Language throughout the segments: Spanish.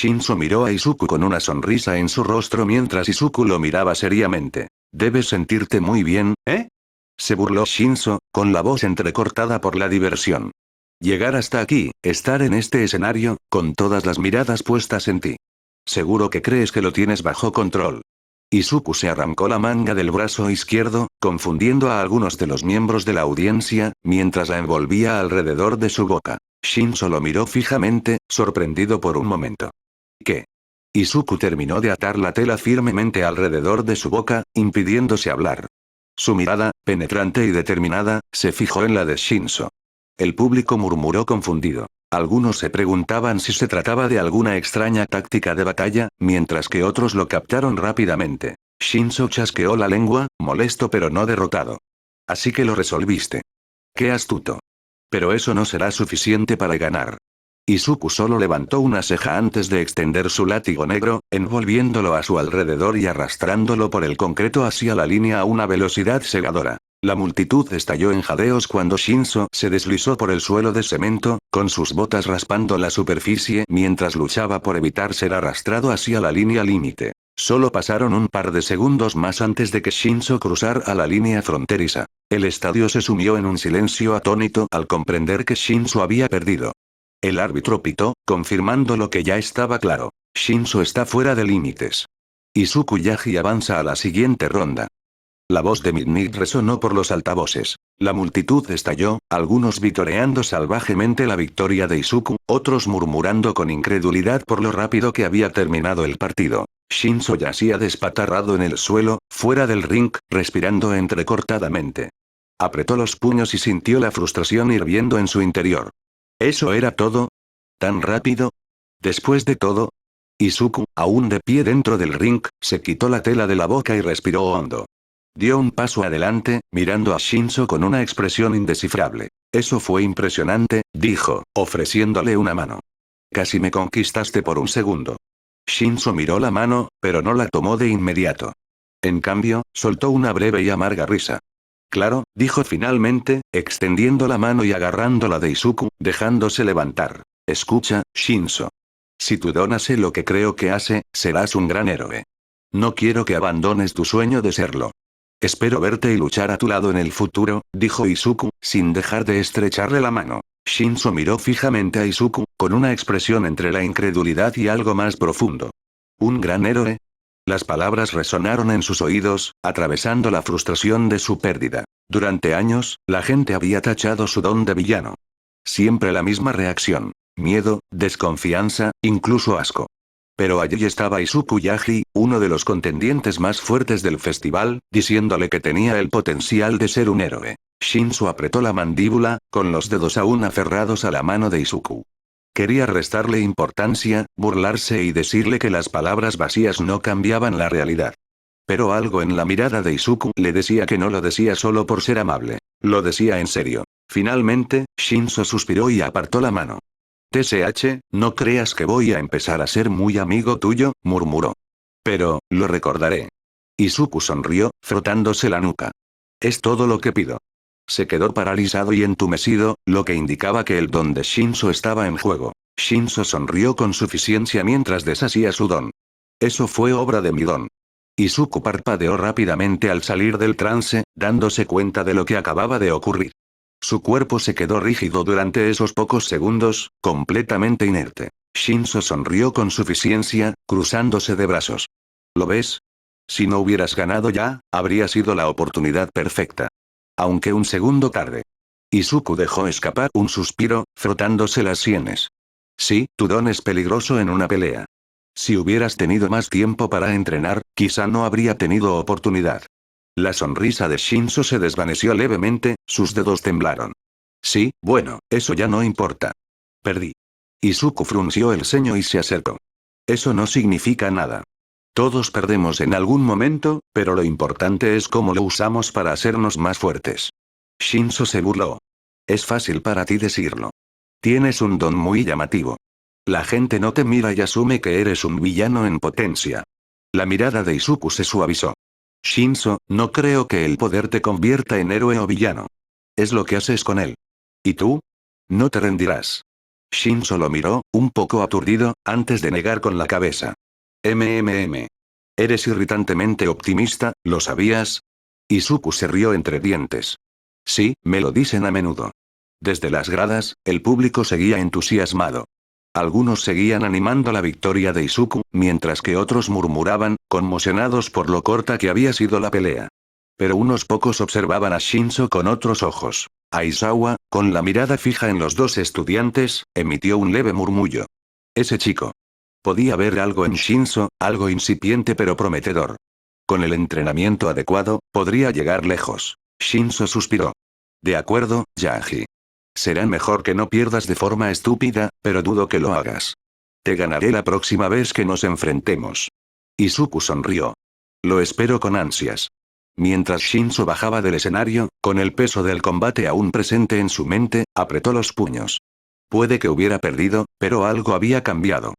Shinzo miró a Izuku con una sonrisa en su rostro mientras Izuku lo miraba seriamente. Debes sentirte muy bien, ¿eh? Se burló Shinzo, con la voz entrecortada por la diversión. Llegar hasta aquí, estar en este escenario, con todas las miradas puestas en ti. Seguro que crees que lo tienes bajo control. Izuku se arrancó la manga del brazo izquierdo, confundiendo a algunos de los miembros de la audiencia, mientras la envolvía alrededor de su boca. Shinzo lo miró fijamente, sorprendido por un momento. ¿Qué? Izuku terminó de atar la tela firmemente alrededor de su boca, impidiéndose hablar. Su mirada, penetrante y determinada, se fijó en la de Shinzo. El público murmuró confundido. Algunos se preguntaban si se trataba de alguna extraña táctica de batalla, mientras que otros lo captaron rápidamente. Shinzo chasqueó la lengua, molesto pero no derrotado. Así que lo resolviste. Qué astuto. Pero eso no será suficiente para ganar. Izuku solo levantó una ceja antes de extender su látigo negro, envolviéndolo a su alrededor y arrastrándolo por el concreto hacia la línea a una velocidad cegadora. La multitud estalló en jadeos cuando Shinzo se deslizó por el suelo de cemento, con sus botas raspando la superficie mientras luchaba por evitar ser arrastrado hacia la línea límite. Solo pasaron un par de segundos más antes de que Shinzo cruzara la línea fronteriza. El estadio se sumió en un silencio atónito al comprender que Shinzo había perdido. El árbitro pitó, confirmando lo que ya estaba claro. Shinzo está fuera de límites. Izuku Yagi avanza a la siguiente ronda. La voz de Midnight resonó por los altavoces. La multitud estalló, algunos vitoreando salvajemente la victoria de Izuku, otros murmurando con incredulidad por lo rápido que había terminado el partido. Shinzo yacía despatarrado en el suelo, fuera del ring, respirando entrecortadamente. Apretó los puños y sintió la frustración hirviendo en su interior. ¿Eso era todo? ¿Tan rápido? Después de todo, Izuku, aún de pie dentro del ring, se quitó la tela de la boca y respiró hondo. Dio un paso adelante, mirando a Shinzo con una expresión indescifrable. Eso fue impresionante, dijo, ofreciéndole una mano. Casi me conquistaste por un segundo. Shinzo miró la mano, pero no la tomó de inmediato. En cambio, soltó una breve y amarga risa. Claro, dijo finalmente, extendiendo la mano y agarrándola de Izuku, dejándose levantar. Escucha, Shinzo. Si tu don hace lo que creo que hace, serás un gran héroe. No quiero que abandones tu sueño de serlo. Espero verte y luchar a tu lado en el futuro, dijo Izuku, sin dejar de estrecharle la mano. Shinzo miró fijamente a Izuku, con una expresión entre la incredulidad y algo más profundo. ¿Un gran héroe? Las palabras resonaron en sus oídos, atravesando la frustración de su pérdida. Durante años, la gente había tachado su don de villano. Siempre la misma reacción. Miedo, desconfianza, incluso asco. Pero allí estaba Izuku Yagi, uno de los contendientes más fuertes del festival, diciéndole que tenía el potencial de ser un héroe. Shinzo apretó la mandíbula, con los dedos aún aferrados a la mano de Izuku. Quería restarle importancia, burlarse y decirle que las palabras vacías no cambiaban la realidad. Pero algo en la mirada de Izuku le decía que no lo decía solo por ser amable. Lo decía en serio. Finalmente, Shinzo suspiró y apartó la mano. TSH, no creas que voy a empezar a ser muy amigo tuyo, murmuró. Pero, lo recordaré. Izuku sonrió, frotándose la nuca. Es todo lo que pido. Se quedó paralizado y entumecido, lo que indicaba que el don de Shinzo estaba en juego. Shinzo sonrió con suficiencia mientras deshacía su don. Eso fue obra de mi don. Izuku parpadeó rápidamente al salir del trance, dándose cuenta de lo que acababa de ocurrir. Su cuerpo se quedó rígido durante esos pocos segundos, completamente inerte. Shinzo sonrió con suficiencia, cruzándose de brazos. ¿Lo ves? Si no hubieras ganado ya, habría sido la oportunidad perfecta. Aunque un segundo tarde. Izuku dejó escapar un suspiro, frotándose las sienes. Sí, tu don es peligroso en una pelea. Si hubieras tenido más tiempo para entrenar, quizá no habría tenido oportunidad. La sonrisa de Shinzo se desvaneció levemente, sus dedos temblaron. Sí, bueno, eso ya no importa. Perdí. Izuku frunció el ceño y se acercó. Eso no significa nada. Todos perdemos en algún momento, pero lo importante es cómo lo usamos para hacernos más fuertes. Shinzo se burló. Es fácil para ti decirlo. Tienes un don muy llamativo. La gente no te mira y asume que eres un villano en potencia. La mirada de Izuku se suavizó. Shinzo, no creo que el poder te convierta en héroe o villano. Es lo que haces con él. ¿Y tú? No te rendirás. Shinzo lo miró, un poco aturdido, antes de negar con la cabeza. MMM. Eres irritantemente optimista, ¿lo sabías? Izuku se rió entre dientes. Sí, me lo dicen a menudo. Desde las gradas, el público seguía entusiasmado. Algunos seguían animando la victoria de Izuku, mientras que otros murmuraban, conmocionados por lo corta que había sido la pelea. Pero unos pocos observaban a Shinzo con otros ojos. Aizawa, con la mirada fija en los dos estudiantes, emitió un leve murmullo. Ese chico. Podía ver algo en Shinzo, algo incipiente pero prometedor. Con el entrenamiento adecuado, podría llegar lejos. Shinzo suspiró. De acuerdo, Yaji. Será mejor que no pierdas de forma estúpida, pero dudo que lo hagas. Te ganaré la próxima vez que nos enfrentemos. Izuku sonrió. Lo espero con ansias. Mientras Shinzo bajaba del escenario, con el peso del combate aún presente en su mente, apretó los puños. Puede que hubiera perdido, pero algo había cambiado.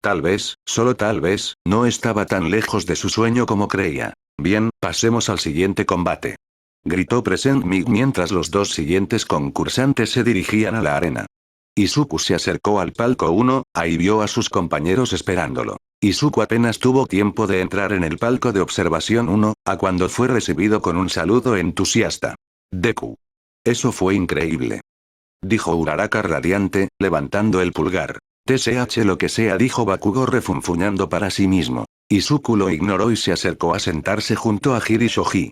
Tal vez, solo tal vez, no estaba tan lejos de su sueño como creía. Bien, pasemos al siguiente combate. Gritó Present Mig mientras los dos siguientes concursantes se dirigían a la arena. Izuku se acercó al palco 1, ahí vio a sus compañeros esperándolo. Izuku apenas tuvo tiempo de entrar en el palco de observación 1, a cuando fue recibido con un saludo entusiasta. Deku. Eso fue increíble. Dijo Uraraka radiante, levantando el pulgar. TSH lo que sea, dijo Bakugo refunfuñando para sí mismo. Izuku lo ignoró y se acercó a sentarse junto a Hiri Shoji.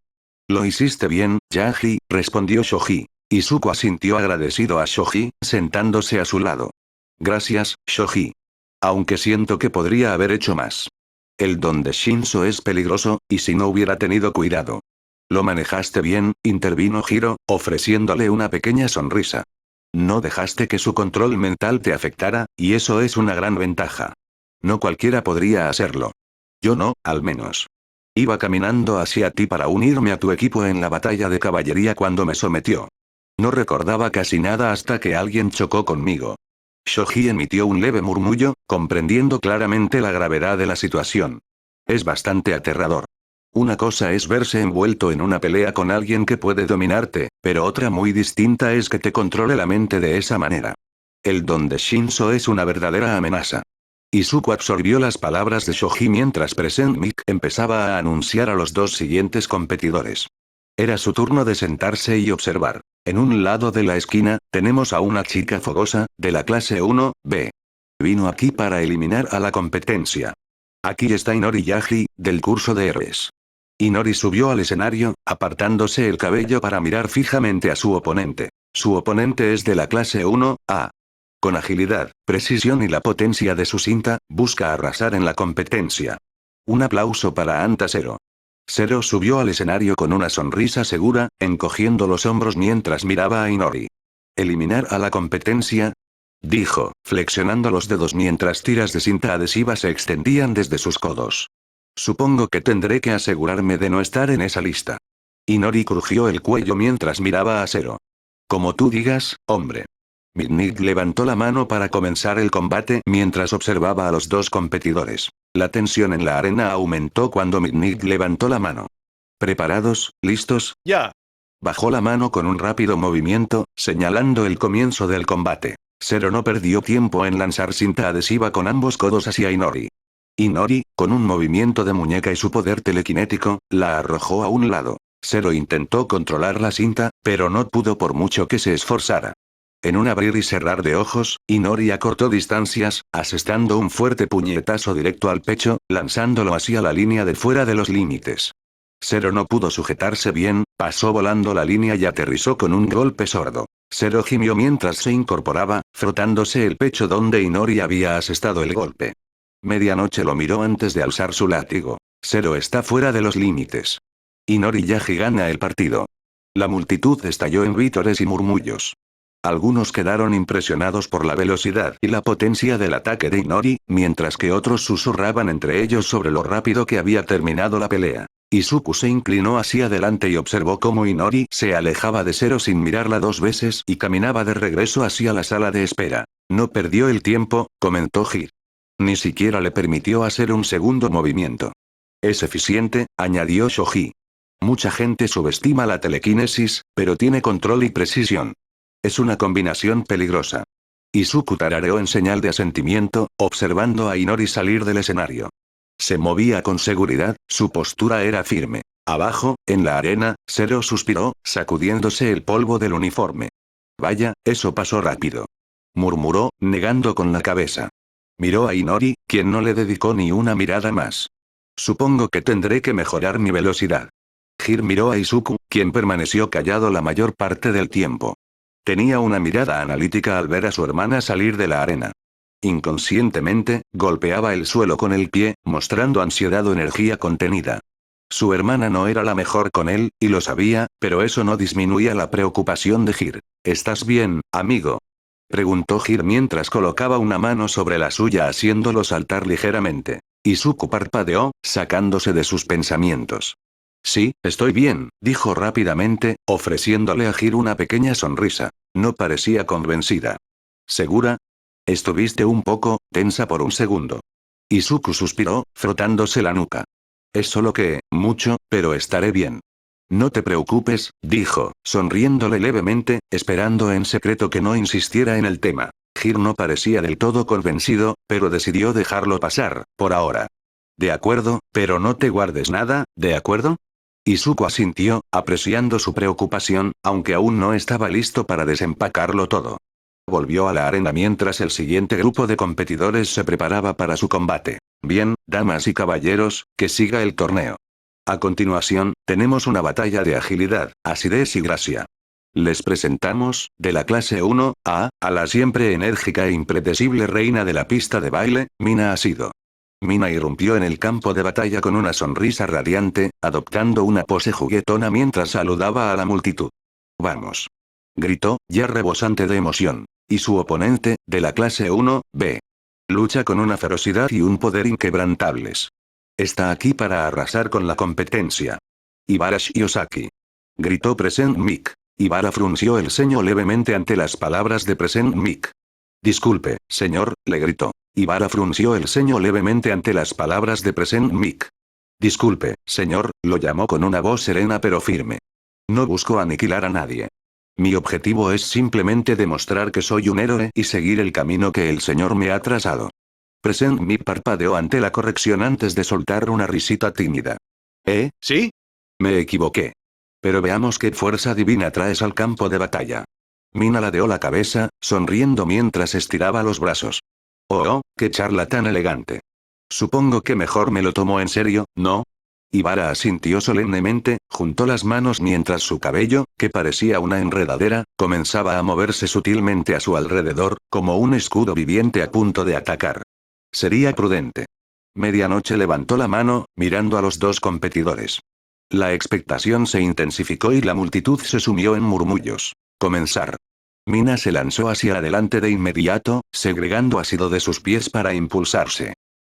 Lo hiciste bien, Yaji, respondió Shoji. Izuku asintió agradecido a Shoji, sentándose a su lado. Gracias, Shoji. Aunque siento que podría haber hecho más. El don de Shinzo es peligroso, y si no hubiera tenido cuidado. Lo manejaste bien, intervino Hiro, ofreciéndole una pequeña sonrisa. No dejaste que su control mental te afectara, y eso es una gran ventaja. No cualquiera podría hacerlo. Yo no, al menos. Iba caminando hacia ti para unirme a tu equipo en la batalla de caballería cuando me sometió. No recordaba casi nada hasta que alguien chocó conmigo. Shoji emitió un leve murmullo, comprendiendo claramente la gravedad de la situación. Es bastante aterrador. Una cosa es verse envuelto en una pelea con alguien que puede dominarte, pero otra muy distinta es que te controle la mente de esa manera. El don de Shinzo es una verdadera amenaza. Izuku absorbió las palabras de Shoji mientras Present Mic empezaba a anunciar a los dos siguientes competidores. Era su turno de sentarse y observar. En un lado de la esquina, tenemos a una chica fogosa, de la clase 1B. Vino aquí para eliminar a la competencia. Aquí está Inori Yaji, del curso de héroes. Inori subió al escenario, apartándose el cabello para mirar fijamente a su oponente. Su oponente es de la clase 1A. Con agilidad, precisión y la potencia de su cinta, busca arrasar en la competencia. Un aplauso para Anta Zero. Zero subió al escenario con una sonrisa segura, encogiendo los hombros mientras miraba a Inori. ¿Eliminar a la competencia? Dijo, flexionando los dedos mientras tiras de cinta adhesiva se extendían desde sus codos. Supongo que tendré que asegurarme de no estar en esa lista. Inori crujió el cuello mientras miraba a Zero. Como tú digas, hombre. Midnight levantó la mano para comenzar el combate mientras observaba a los dos competidores. La tensión en la arena aumentó cuando Midnight levantó la mano. ¿Preparados? ¿Listos? Ya. Bajó la mano con un rápido movimiento, señalando el comienzo del combate. Zero no perdió tiempo en lanzar cinta adhesiva con ambos codos hacia Inori. Inori, con un movimiento de muñeca y su poder telequinético, la arrojó a un lado. Zero intentó controlar la cinta, pero no pudo por mucho que se esforzara. En un abrir y cerrar de ojos, Inori acortó distancias, asestando un fuerte puñetazo directo al pecho, lanzándolo hacia la línea de fuera de los límites. Zero no pudo sujetarse bien, pasó volando la línea y aterrizó con un golpe sordo. Zero gimió mientras se incorporaba, frotándose el pecho donde Inori había asestado el golpe. Medianoche lo miró antes de alzar su látigo. Zero está fuera de los límites. Inori Yaji gana el partido. La multitud estalló en vítores y murmullos. Algunos quedaron impresionados por la velocidad y la potencia del ataque de Inori, mientras que otros susurraban entre ellos sobre lo rápido que había terminado la pelea. Izuku se inclinó hacia adelante y observó cómo Inori se alejaba de Zero sin mirarla dos veces y caminaba de regreso hacia la sala de espera. No perdió el tiempo, comentó Hir. Ni siquiera le permitió hacer un segundo movimiento. Es eficiente, añadió Shoji. Mucha gente subestima la telequinesis, pero tiene control y precisión. Es una combinación peligrosa. Izuku tarareó en señal de asentimiento, observando a Inori salir del escenario. Se movía con seguridad, su postura era firme. Abajo, en la arena, Zero suspiró, sacudiéndose el polvo del uniforme. Vaya, eso pasó rápido. Murmuró, negando con la cabeza. Miró a Inori, quien no le dedicó ni una mirada más. Supongo que tendré que mejorar mi velocidad. Hir miró a Izuku, quien permaneció callado la mayor parte del tiempo. Tenía una mirada analítica al ver a su hermana salir de la arena. Inconscientemente, golpeaba el suelo con el pie, mostrando ansiedad o energía contenida. Su hermana no era la mejor con él, y lo sabía, pero eso no disminuía la preocupación de Hir. ¿Estás bien, amigo? Preguntó Hir mientras colocaba una mano sobre la suya haciéndolo saltar ligeramente. Izuku parpadeó, sacándose de sus pensamientos. Sí, estoy bien, dijo rápidamente, ofreciéndole a Hir una pequeña sonrisa. No parecía convencida. ¿Segura? Estuviste un poco tensa por un segundo. Izuku suspiró, frotándose la nuca. Es solo que, mucho, pero estaré bien. No te preocupes, dijo, sonriéndole levemente, esperando en secreto que no insistiera en el tema. Hir no parecía del todo convencido, pero decidió dejarlo pasar, por ahora. De acuerdo, pero no te guardes nada, ¿de acuerdo? Izuku asintió, apreciando su preocupación, aunque aún no estaba listo para desempacarlo todo. Volvió a la arena mientras el siguiente grupo de competidores se preparaba para su combate. Bien, damas y caballeros, que siga el torneo. A continuación, tenemos una batalla de agilidad, acidez y gracia. Les presentamos, de la clase 1A, a la siempre enérgica e impredecible reina de la pista de baile, Mina Asido. Mina irrumpió en el campo de batalla con una sonrisa radiante, adoptando una pose juguetona mientras saludaba a la multitud. ¡Vamos! Gritó, ya rebosante de emoción. Y su oponente, de la clase 1B. Lucha con una ferocidad y un poder inquebrantables. Está aquí para arrasar con la competencia. Ibara Shiosaki. Gritó Present Mic. Ibara frunció el ceño levemente ante las palabras de Present Mic. Disculpe, señor, le gritó. Ibara frunció el ceño levemente ante las palabras de Present Mic. Disculpe, señor, lo llamó con una voz serena pero firme. No busco aniquilar a nadie. Mi objetivo es simplemente demostrar que soy un héroe y seguir el camino que el señor me ha trazado. Present Mic parpadeó ante la corrección antes de soltar una risita tímida. ¿Sí? Me equivoqué. Pero veamos qué fuerza divina traes al campo de batalla. Mina ladeó la cabeza, sonriendo mientras estiraba los brazos. Oh, qué charla tan elegante. Supongo que mejor me lo tomó en serio, ¿no? Ibara asintió solemnemente, juntó las manos mientras su cabello, que parecía una enredadera, comenzaba a moverse sutilmente a su alrededor, como un escudo viviente a punto de atacar. Sería prudente. Medianoche levantó la mano, mirando a los dos competidores. La expectación se intensificó y la multitud se sumió en murmullos. Comenzar. Mina se lanzó hacia adelante de inmediato, segregando ácido de sus pies para impulsarse.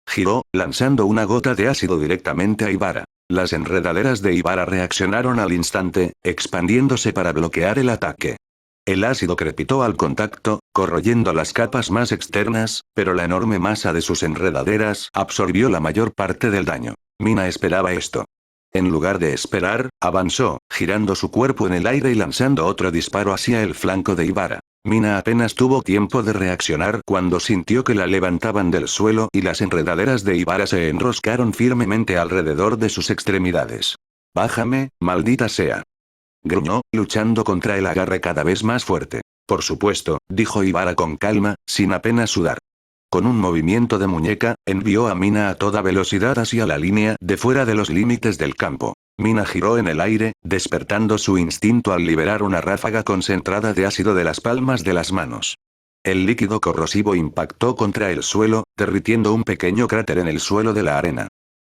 Giró, lanzando una gota de ácido directamente a Ibara. Las enredaderas de Ibara reaccionaron al instante, expandiéndose para bloquear el ataque. El ácido crepitó al contacto, corroyendo las capas más externas, pero la enorme masa de sus enredaderas absorbió la mayor parte del daño. Mina esperaba esto. En lugar de esperar, avanzó, girando su cuerpo en el aire y lanzando otro disparo hacia el flanco de Ibara. Mina apenas tuvo tiempo de reaccionar cuando sintió que la levantaban del suelo y las enredaderas de Ibara se enroscaron firmemente alrededor de sus extremidades. «Bájame, maldita sea», gruñó, luchando contra el agarre cada vez más fuerte. «Por supuesto», dijo Ibara con calma, sin apenas sudar. Con un movimiento de muñeca, envió a Mina a toda velocidad hacia la línea de fuera de los límites del campo. Mina giró en el aire, despertando su instinto al liberar una ráfaga concentrada de ácido de las palmas de las manos. El líquido corrosivo impactó contra el suelo, derritiendo un pequeño cráter en el suelo de la arena.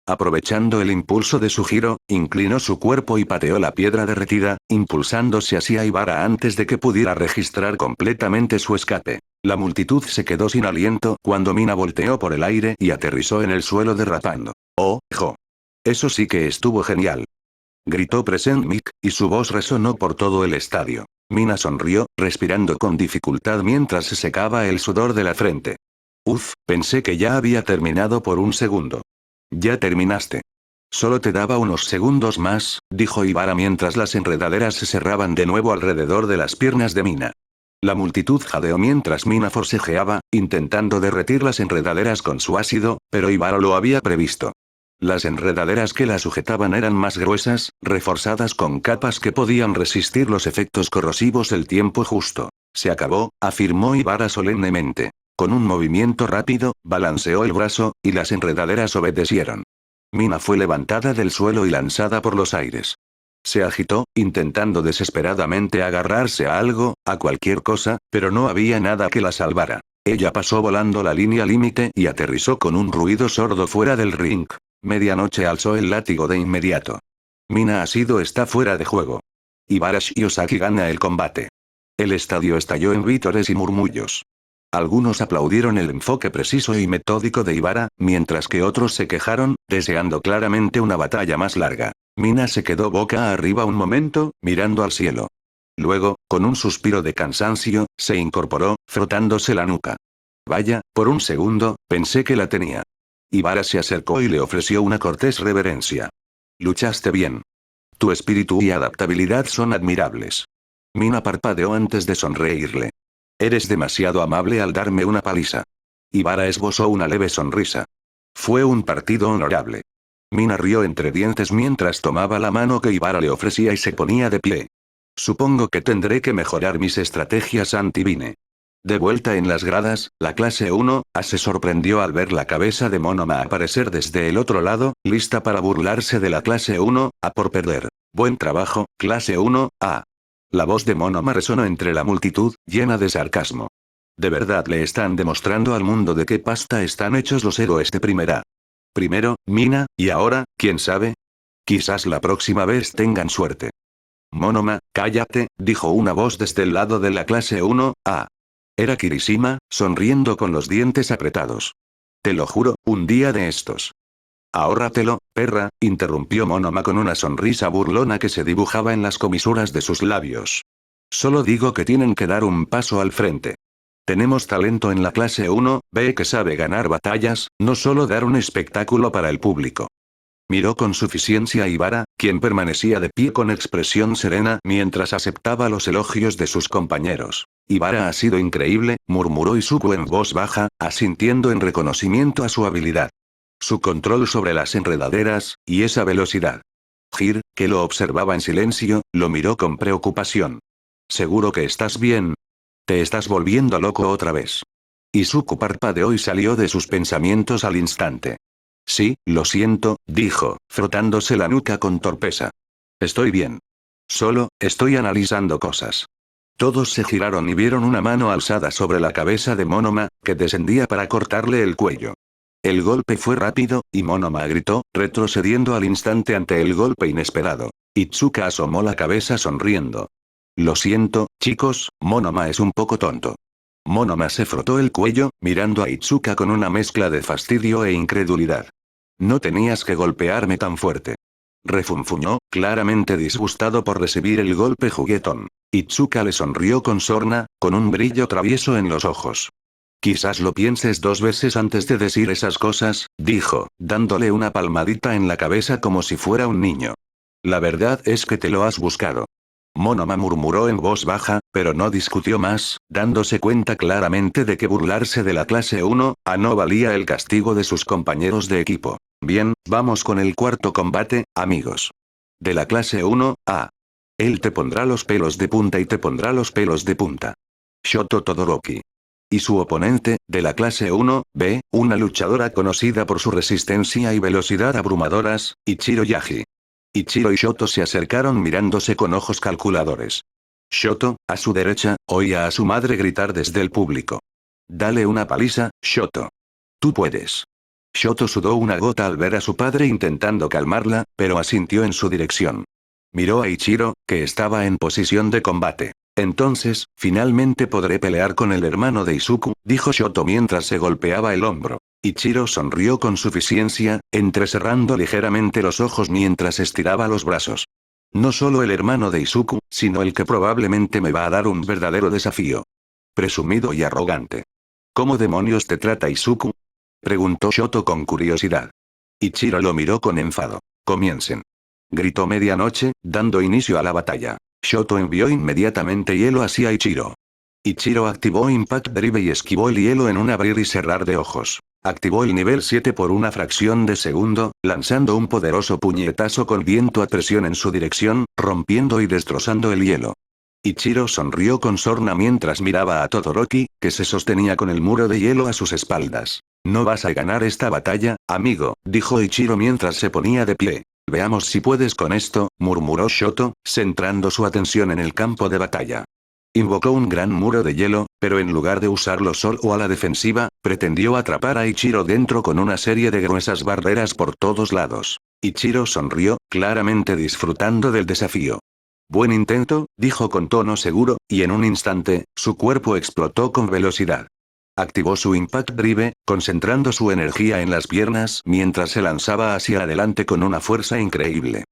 Aprovechando el impulso de su giro, inclinó su cuerpo y pateó la piedra derretida, impulsándose hacia Ibara antes de que pudiera registrar completamente su escape. La multitud se quedó sin aliento cuando Mina volteó por el aire y aterrizó en el suelo derrapando. ¡Oh, jo! Eso sí que estuvo genial. Gritó Present Mic, y su voz resonó por todo el estadio. Mina sonrió, respirando con dificultad mientras se secaba el sudor de la frente. Uf, pensé que ya había terminado por un segundo. Ya terminaste. Solo te daba unos segundos más, dijo Ibara mientras las enredaderas se cerraban de nuevo alrededor de las piernas de Mina. La multitud jadeó mientras Mina forcejeaba, intentando derretir las enredaderas con su ácido, pero Ibara lo había previsto. Las enredaderas que la sujetaban eran más gruesas, reforzadas con capas que podían resistir los efectos corrosivos el tiempo justo. Se acabó, afirmó Ibara solemnemente. Con un movimiento rápido, balanceó el brazo, y las enredaderas obedecieron. Mina fue levantada del suelo y lanzada por los aires. Se agitó, intentando desesperadamente agarrarse a algo, a cualquier cosa, pero no había nada que la salvara. Ella pasó volando la línea límite y aterrizó con un ruido sordo fuera del ring. Medianoche alzó el látigo de inmediato. Mina Asido está fuera de juego. Ibarashi Ozaki gana el combate. El estadio estalló en vítores y murmullos. Algunos aplaudieron el enfoque preciso y metódico de Ibara, mientras que otros se quejaron, deseando claramente una batalla más larga. Mina se quedó boca arriba un momento, mirando al cielo. Luego, con un suspiro de cansancio, se incorporó, frotándose la nuca. Vaya, por un segundo, pensé que la tenía. Ibara se acercó y le ofreció una cortés reverencia. Luchaste bien. Tu espíritu y adaptabilidad son admirables. Mina parpadeó antes de sonreírle. Eres demasiado amable al darme una paliza. Ibara esbozó una leve sonrisa. Fue un partido honorable. Mina rió entre dientes mientras tomaba la mano que Ibara le ofrecía y se ponía de pie. Supongo que tendré que mejorar mis estrategias anti-Vine. De vuelta en las gradas, la clase 1A se sorprendió al ver la cabeza de Monoma aparecer desde el otro lado, lista para burlarse de la clase 1A por perder. Buen trabajo, clase 1A. La voz de Monoma resonó entre la multitud, llena de sarcasmo. De verdad le están demostrando al mundo de qué pasta están hechos los héroes de primera. Primero, Mina, y ahora, ¿quién sabe? Quizás la próxima vez tengan suerte. Monoma, cállate, dijo una voz desde el lado de la clase 1A. Era Kirishima, sonriendo con los dientes apretados. Te lo juro, un día de estos. Ahórratelo, perra, interrumpió Monoma con una sonrisa burlona que se dibujaba en las comisuras de sus labios. Solo digo que tienen que dar un paso al frente. Tenemos talento en la clase 1B que sabe ganar batallas, no solo dar un espectáculo para el público. Miró con suficiencia a Ibara, quien permanecía de pie con expresión serena mientras aceptaba los elogios de sus compañeros. Ibara ha sido increíble, murmuró Izuku en voz baja, asintiendo en reconocimiento a su habilidad. Su control sobre las enredaderas, y esa velocidad. Jir, que lo observaba en silencio, lo miró con preocupación. ¿Seguro que estás bien? Te estás volviendo loco otra vez. Izuku parpadeó y salió de sus pensamientos al instante. Sí, lo siento, dijo, frotándose la nuca con torpeza. Estoy bien. Solo, estoy analizando cosas. Todos se giraron y vieron una mano alzada sobre la cabeza de Monoma, que descendía para cortarle el cuello. El golpe fue rápido, y Monoma gritó, retrocediendo al instante ante el golpe inesperado. Itsuka asomó la cabeza sonriendo. Lo siento, chicos, Monoma es un poco tonto. Monoma se frotó el cuello, mirando a Itsuka con una mezcla de fastidio e incredulidad. No tenías que golpearme tan fuerte. Refunfuñó, claramente disgustado por recibir el golpe juguetón. Itsuka le sonrió con sorna, con un brillo travieso en los ojos. Quizás lo pienses 2 veces antes de decir esas cosas, dijo, dándole una palmadita en la cabeza como si fuera un niño. La verdad es que te lo has buscado. Monoma murmuró en voz baja, pero no discutió más, dándose cuenta claramente de que burlarse de la clase 1A no valía el castigo de sus compañeros de equipo. Bien, vamos con el cuarto combate, amigos. De la clase 1A. Él te pondrá los pelos de punta y te pondrá los pelos de punta. Shoto Todoroki. Y su oponente, de la clase 1B, una luchadora conocida por su resistencia y velocidad abrumadoras, Ichiro Yagi. Ichiro y Shoto se acercaron mirándose con ojos calculadores. Shoto, a su derecha, oía a su madre gritar desde el público. Dale una paliza, Shoto. Tú puedes. Shoto sudó una gota al ver a su padre intentando calmarla, pero asintió en su dirección. Miró a Ichiro, que estaba en posición de combate. Entonces, finalmente podré pelear con el hermano de Izuku, dijo Shoto mientras se golpeaba el hombro. Ichiro sonrió con suficiencia, entrecerrando ligeramente los ojos mientras estiraba los brazos. No solo el hermano de Izuku, sino el que probablemente me va a dar un verdadero desafío. Presumido y arrogante. ¿Cómo demonios te trata Izuku? Preguntó Shoto con curiosidad. Ichiro lo miró con enfado. Comiencen. Gritó medianoche, dando inicio a la batalla. Shoto envió inmediatamente hielo hacia Ichiro. Ichiro activó Impact Drive y esquivó el hielo en un abrir y cerrar de ojos. Activó el nivel 7 por una fracción de segundo, lanzando un poderoso puñetazo con viento a presión en su dirección, rompiendo y destrozando el hielo. Ichiro sonrió con sorna mientras miraba a Todoroki, que se sostenía con el muro de hielo a sus espaldas. No vas a ganar esta batalla, amigo, dijo Ichiro mientras se ponía de pie. Veamos si puedes con esto, murmuró Shoto, centrando su atención en el campo de batalla. Invocó un gran muro de hielo, pero en lugar de usarlo solo a la defensiva, pretendió atrapar a Ichiro dentro con una serie de gruesas barreras por todos lados. Ichiro sonrió, claramente disfrutando del desafío. Buen intento, dijo con tono seguro, y en un instante, su cuerpo explotó con velocidad. Activó su Impact Drive, concentrando su energía en las piernas mientras se lanzaba hacia adelante con una fuerza increíble.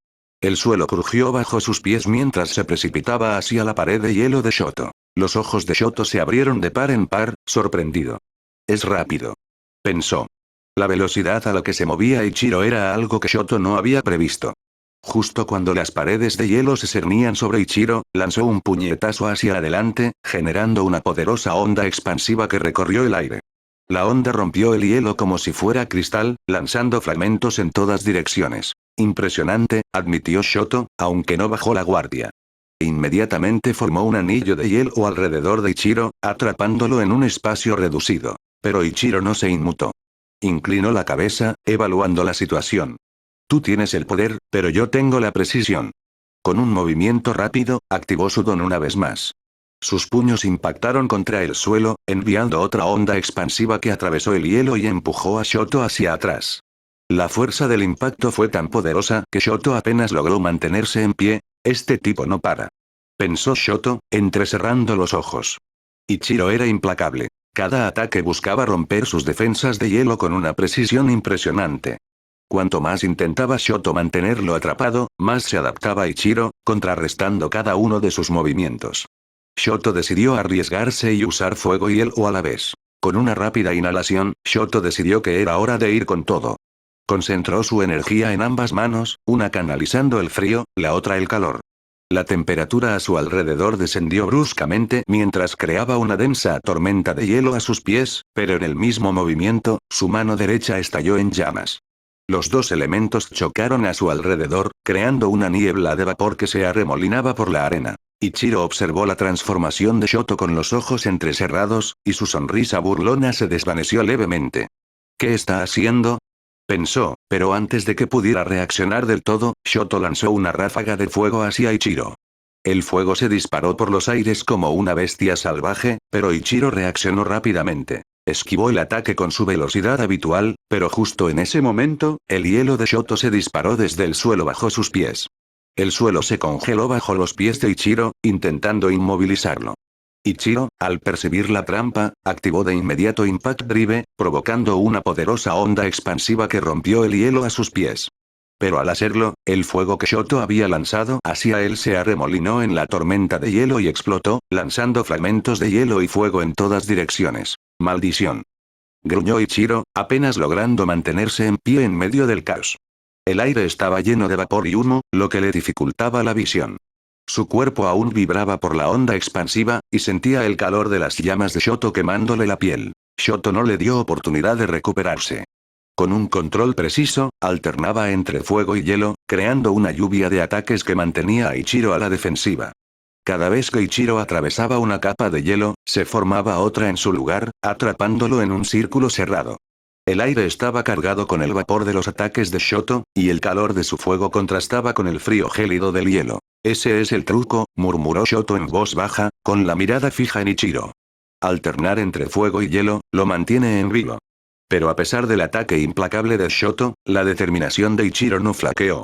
El suelo crujió bajo sus pies mientras se precipitaba hacia la pared de hielo de Shoto. Los ojos de Shoto se abrieron de par en par, sorprendido. Es rápido. Pensó. La velocidad a la que se movía Ichiro era algo que Shoto no había previsto. Justo cuando las paredes de hielo se cernían sobre Ichiro, lanzó un puñetazo hacia adelante, generando una poderosa onda expansiva que recorrió el aire. La onda rompió el hielo como si fuera cristal, lanzando fragmentos en todas direcciones. Impresionante, admitió Shoto, aunque no bajó la guardia. Inmediatamente formó un anillo de hielo alrededor de Ichiro, atrapándolo en un espacio reducido. Pero Ichiro no se inmutó. Inclinó la cabeza, evaluando la situación. Tú tienes el poder, pero yo tengo la precisión. Con un movimiento rápido, activó su don una vez más. Sus puños impactaron contra el suelo, enviando otra onda expansiva que atravesó el hielo y empujó a Shoto hacia atrás. La fuerza del impacto fue tan poderosa que Shoto apenas logró mantenerse en pie. Este tipo no para. Pensó Shoto, entrecerrando los ojos. Ichiro era implacable. Cada ataque buscaba romper sus defensas de hielo con una precisión impresionante. Cuanto más intentaba Shoto mantenerlo atrapado, más se adaptaba Ichiro, contrarrestando cada uno de sus movimientos. Shoto decidió arriesgarse y usar fuego y hielo a la vez. Con una rápida inhalación, Shoto decidió que era hora de ir con todo. Concentró su energía en ambas manos, una canalizando el frío, la otra el calor. La temperatura a su alrededor descendió bruscamente mientras creaba una densa tormenta de hielo a sus pies, pero en el mismo movimiento, su mano derecha estalló en llamas. Los dos elementos chocaron a su alrededor, creando una niebla de vapor que se arremolinaba por la arena. Ichiro observó la transformación de Shoto con los ojos entrecerrados, y su sonrisa burlona se desvaneció levemente. ¿Qué está haciendo?, pensó, pero antes de que pudiera reaccionar del todo, Shoto lanzó una ráfaga de fuego hacia Ichiro. El fuego se disparó por los aires como una bestia salvaje, pero Ichiro reaccionó rápidamente. Esquivó el ataque con su velocidad habitual, pero justo en ese momento, el hielo de Shoto se disparó desde el suelo bajo sus pies. El suelo se congeló bajo los pies de Ichiro, intentando inmovilizarlo. Ichiro, al percibir la trampa, activó de inmediato Impact Drive, provocando una poderosa onda expansiva que rompió el hielo a sus pies. Pero al hacerlo, el fuego que Shoto había lanzado hacia él se arremolinó en la tormenta de hielo y explotó, lanzando fragmentos de hielo y fuego en todas direcciones. ¡Maldición!, gruñó Ichiro, apenas logrando mantenerse en pie en medio del caos. El aire estaba lleno de vapor y humo, lo que le dificultaba la visión. Su cuerpo aún vibraba por la onda expansiva, y sentía el calor de las llamas de Shoto quemándole la piel. Shoto no le dio oportunidad de recuperarse. Con un control preciso, alternaba entre fuego y hielo, creando una lluvia de ataques que mantenía a Ichiro a la defensiva. Cada vez que Ichiro atravesaba una capa de hielo, se formaba otra en su lugar, atrapándolo en un círculo cerrado. El aire estaba cargado con el vapor de los ataques de Shoto, y el calor de su fuego contrastaba con el frío gélido del hielo. Ese es el truco, murmuró Shoto en voz baja, con la mirada fija en Ichiro. Alternar entre fuego y hielo, lo mantiene en vilo. Pero a pesar del ataque implacable de Shoto, la determinación de Ichiro no flaqueó.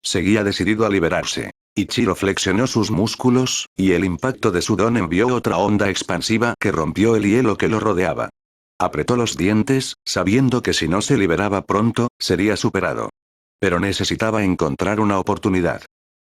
Seguía decidido a liberarse. Ichiro flexionó sus músculos, y el impacto de su don envió otra onda expansiva que rompió el hielo que lo rodeaba. Apretó los dientes, sabiendo que si no se liberaba pronto, sería superado. Pero necesitaba encontrar una oportunidad.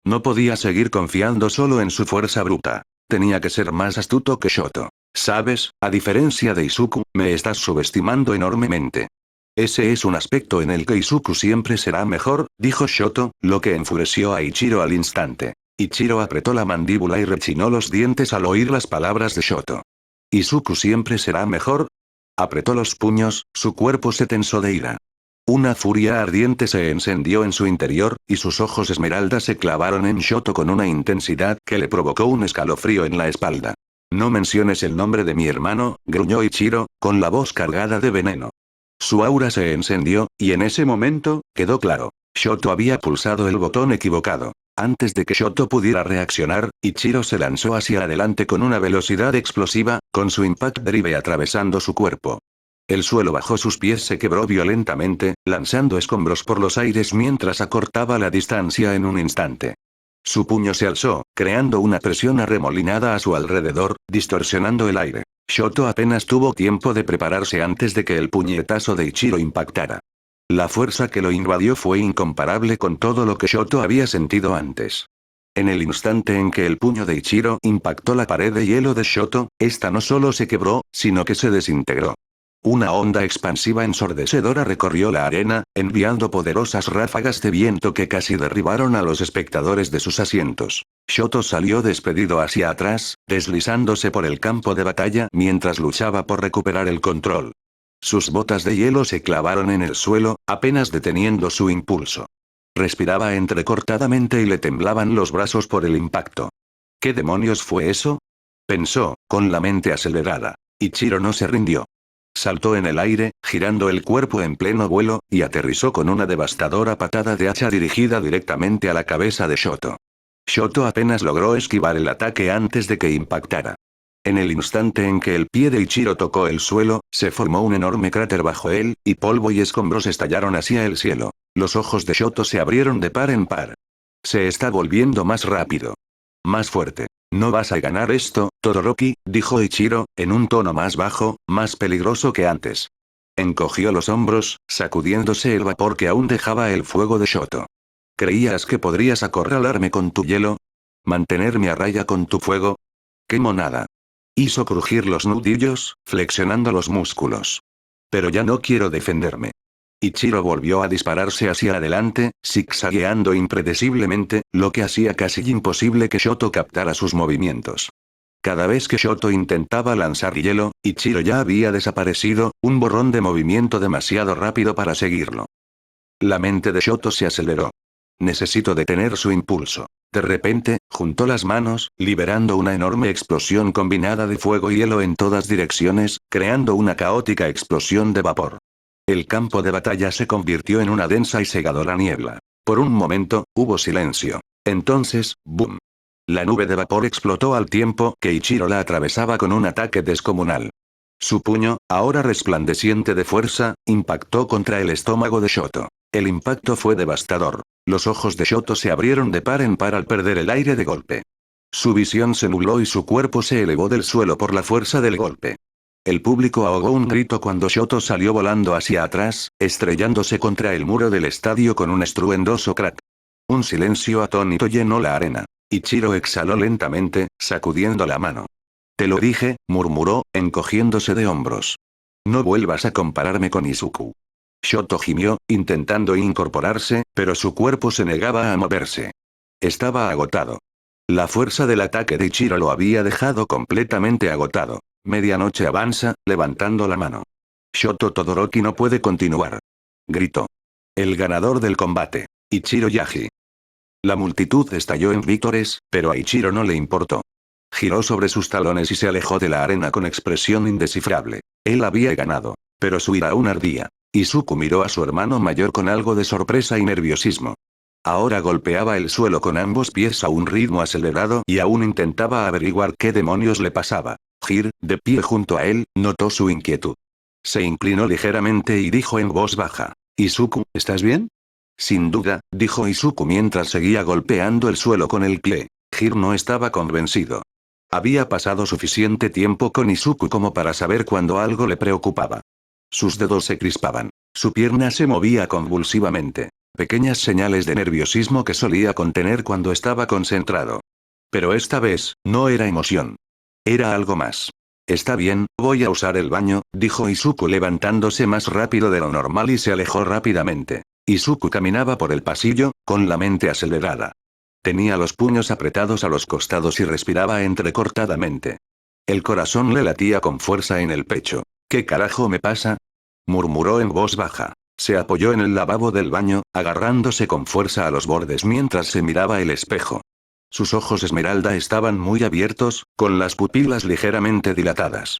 No podía seguir confiando solo en su fuerza bruta. Tenía que ser más astuto que Shoto. Sabes, a diferencia de Izuku, me estás subestimando enormemente. Ese es un aspecto en el que Izuku siempre será mejor, dijo Shoto, lo que enfureció a Ichiro al instante. Ichiro apretó la mandíbula y rechinó los dientes al oír las palabras de Shoto. ¿Izuku siempre será mejor? Apretó los puños, su cuerpo se tensó de ira. Una furia ardiente se encendió en su interior, y sus ojos esmeralda se clavaron en Shoto con una intensidad que le provocó un escalofrío en la espalda. No menciones el nombre de mi hermano, gruñó Ichiro, con la voz cargada de veneno. Su aura se encendió, y en ese momento, quedó claro. Shoto había pulsado el botón equivocado. Antes de que Shoto pudiera reaccionar, Ichiro se lanzó hacia adelante con una velocidad explosiva, con su Impact Drive atravesando su cuerpo. El suelo bajo sus pies se quebró violentamente, lanzando escombros por los aires mientras acortaba la distancia en un instante. Su puño se alzó, creando una presión arremolinada a su alrededor, distorsionando el aire. Shoto apenas tuvo tiempo de prepararse antes de que el puñetazo de Ichiro impactara. La fuerza que lo invadió fue incomparable con todo lo que Shoto había sentido antes. En el instante en que el puño de Ichiro impactó la pared de hielo de Shoto, esta no solo se quebró, sino que se desintegró. Una onda expansiva ensordecedora recorrió la arena, enviando poderosas ráfagas de viento que casi derribaron a los espectadores de sus asientos. Shoto salió despedido hacia atrás, deslizándose por el campo de batalla mientras luchaba por recuperar el control. Sus botas de hielo se clavaron en el suelo, apenas deteniendo su impulso. Respiraba entrecortadamente y le temblaban los brazos por el impacto. ¿Qué demonios fue eso? Pensó, con la mente acelerada. Ichiro no se rindió. Saltó en el aire, girando el cuerpo en pleno vuelo, y aterrizó con una devastadora patada de hacha dirigida directamente a la cabeza de Shoto. Shoto apenas logró esquivar el ataque antes de que impactara. En el instante en que el pie de Ichiro tocó el suelo, se formó un enorme cráter bajo él, y polvo y escombros estallaron hacia el cielo. Los ojos de Shoto se abrieron de par en par. Se está volviendo más rápido. Más fuerte. No vas a ganar esto, Todoroki, dijo Ichiro, en un tono más bajo, más peligroso que antes. Encogió los hombros, sacudiéndose el vapor que aún dejaba el fuego de Shoto. ¿Creías que podrías acorralarme con tu hielo? ¿Mantenerme a raya con tu fuego? ¡Qué monada! Hizo crujir los nudillos, flexionando los músculos. Pero ya no quiero defenderme. Ichiro volvió a dispararse hacia adelante, zigzagueando impredeciblemente, lo que hacía casi imposible que Shoto captara sus movimientos. Cada vez que Shoto intentaba lanzar hielo, Ichiro ya había desaparecido, un borrón de movimiento demasiado rápido para seguirlo. La mente de Shoto se aceleró. Necesito detener su impulso. De repente, juntó las manos, liberando una enorme explosión combinada de fuego y hielo en todas direcciones, creando una caótica explosión de vapor. El campo de batalla se convirtió en una densa y cegadora niebla. Por un momento, hubo silencio. Entonces, ¡boom! La nube de vapor explotó al tiempo que Ichiro la atravesaba con un ataque descomunal. Su puño, ahora resplandeciente de fuerza, impactó contra el estómago de Shoto. El impacto fue devastador. Los ojos de Shoto se abrieron de par en par al perder el aire de golpe. Su visión se nubló y su cuerpo se elevó del suelo por la fuerza del golpe. El público ahogó un grito cuando Shoto salió volando hacia atrás, estrellándose contra el muro del estadio con un estruendoso crack. Un silencio atónito llenó la arena. Ichiro exhaló lentamente, sacudiendo la mano. Te lo dije, murmuró, encogiéndose de hombros. No vuelvas a compararme con Izuku. Shoto gimió, intentando incorporarse, pero su cuerpo se negaba a moverse. Estaba agotado. La fuerza del ataque de Ichiro lo había dejado completamente agotado. Medianoche avanza, levantando la mano. Shoto Todoroki no puede continuar. Gritó. El ganador del combate. Ichiro Yagi. La multitud estalló en vítores, pero a Ichiro no le importó. Giró sobre sus talones y se alejó de la arena con expresión indescifrable. Él había ganado. Pero su ira aún ardía. Izuku miró a su hermano mayor con algo de sorpresa y nerviosismo. Ahora golpeaba el suelo con ambos pies a un ritmo acelerado y aún intentaba averiguar qué demonios le pasaba. Jir, de pie junto a él, notó su inquietud. Se inclinó ligeramente y dijo en voz baja. Izuku, ¿estás bien? Sin duda, dijo Izuku mientras seguía golpeando el suelo con el pie. Jir no estaba convencido. Había pasado suficiente tiempo con Izuku como para saber cuando algo le preocupaba. Sus dedos se crispaban. Su pierna se movía convulsivamente. Pequeñas señales de nerviosismo que solía contener cuando estaba concentrado. Pero esta vez, no era emoción. Era algo más. Está bien, voy a usar el baño, dijo Izuku levantándose más rápido de lo normal y se alejó rápidamente. Izuku caminaba por el pasillo, con la mente acelerada. Tenía los puños apretados a los costados y respiraba entrecortadamente. El corazón le latía con fuerza en el pecho. ¿Qué carajo me pasa? Murmuró en voz baja. Se apoyó en el lavabo del baño, agarrándose con fuerza a los bordes mientras se miraba el espejo. Sus ojos esmeralda estaban muy abiertos, con las pupilas ligeramente dilatadas.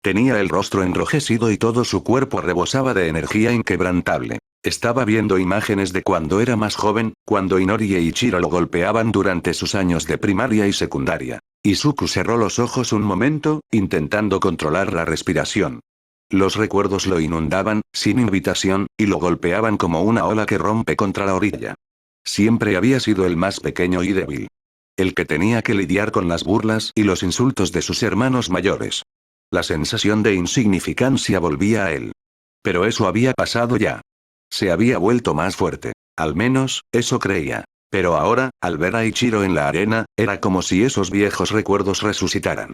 Tenía el rostro enrojecido y todo su cuerpo rebosaba de energía inquebrantable. Estaba viendo imágenes de cuando era más joven, cuando Inori e Ichiro lo golpeaban durante sus años de primaria y secundaria. Izuku cerró los ojos un momento, intentando controlar la respiración. Los recuerdos lo inundaban, sin invitación, y lo golpeaban como una ola que rompe contra la orilla. Siempre había sido el más pequeño y débil. El que tenía que lidiar con las burlas y los insultos de sus hermanos mayores. La sensación de insignificancia volvía a él. Pero eso había pasado ya. Se había vuelto más fuerte. Al menos, eso creía. Pero ahora, al ver a Ichiro en la arena, era como si esos viejos recuerdos resucitaran.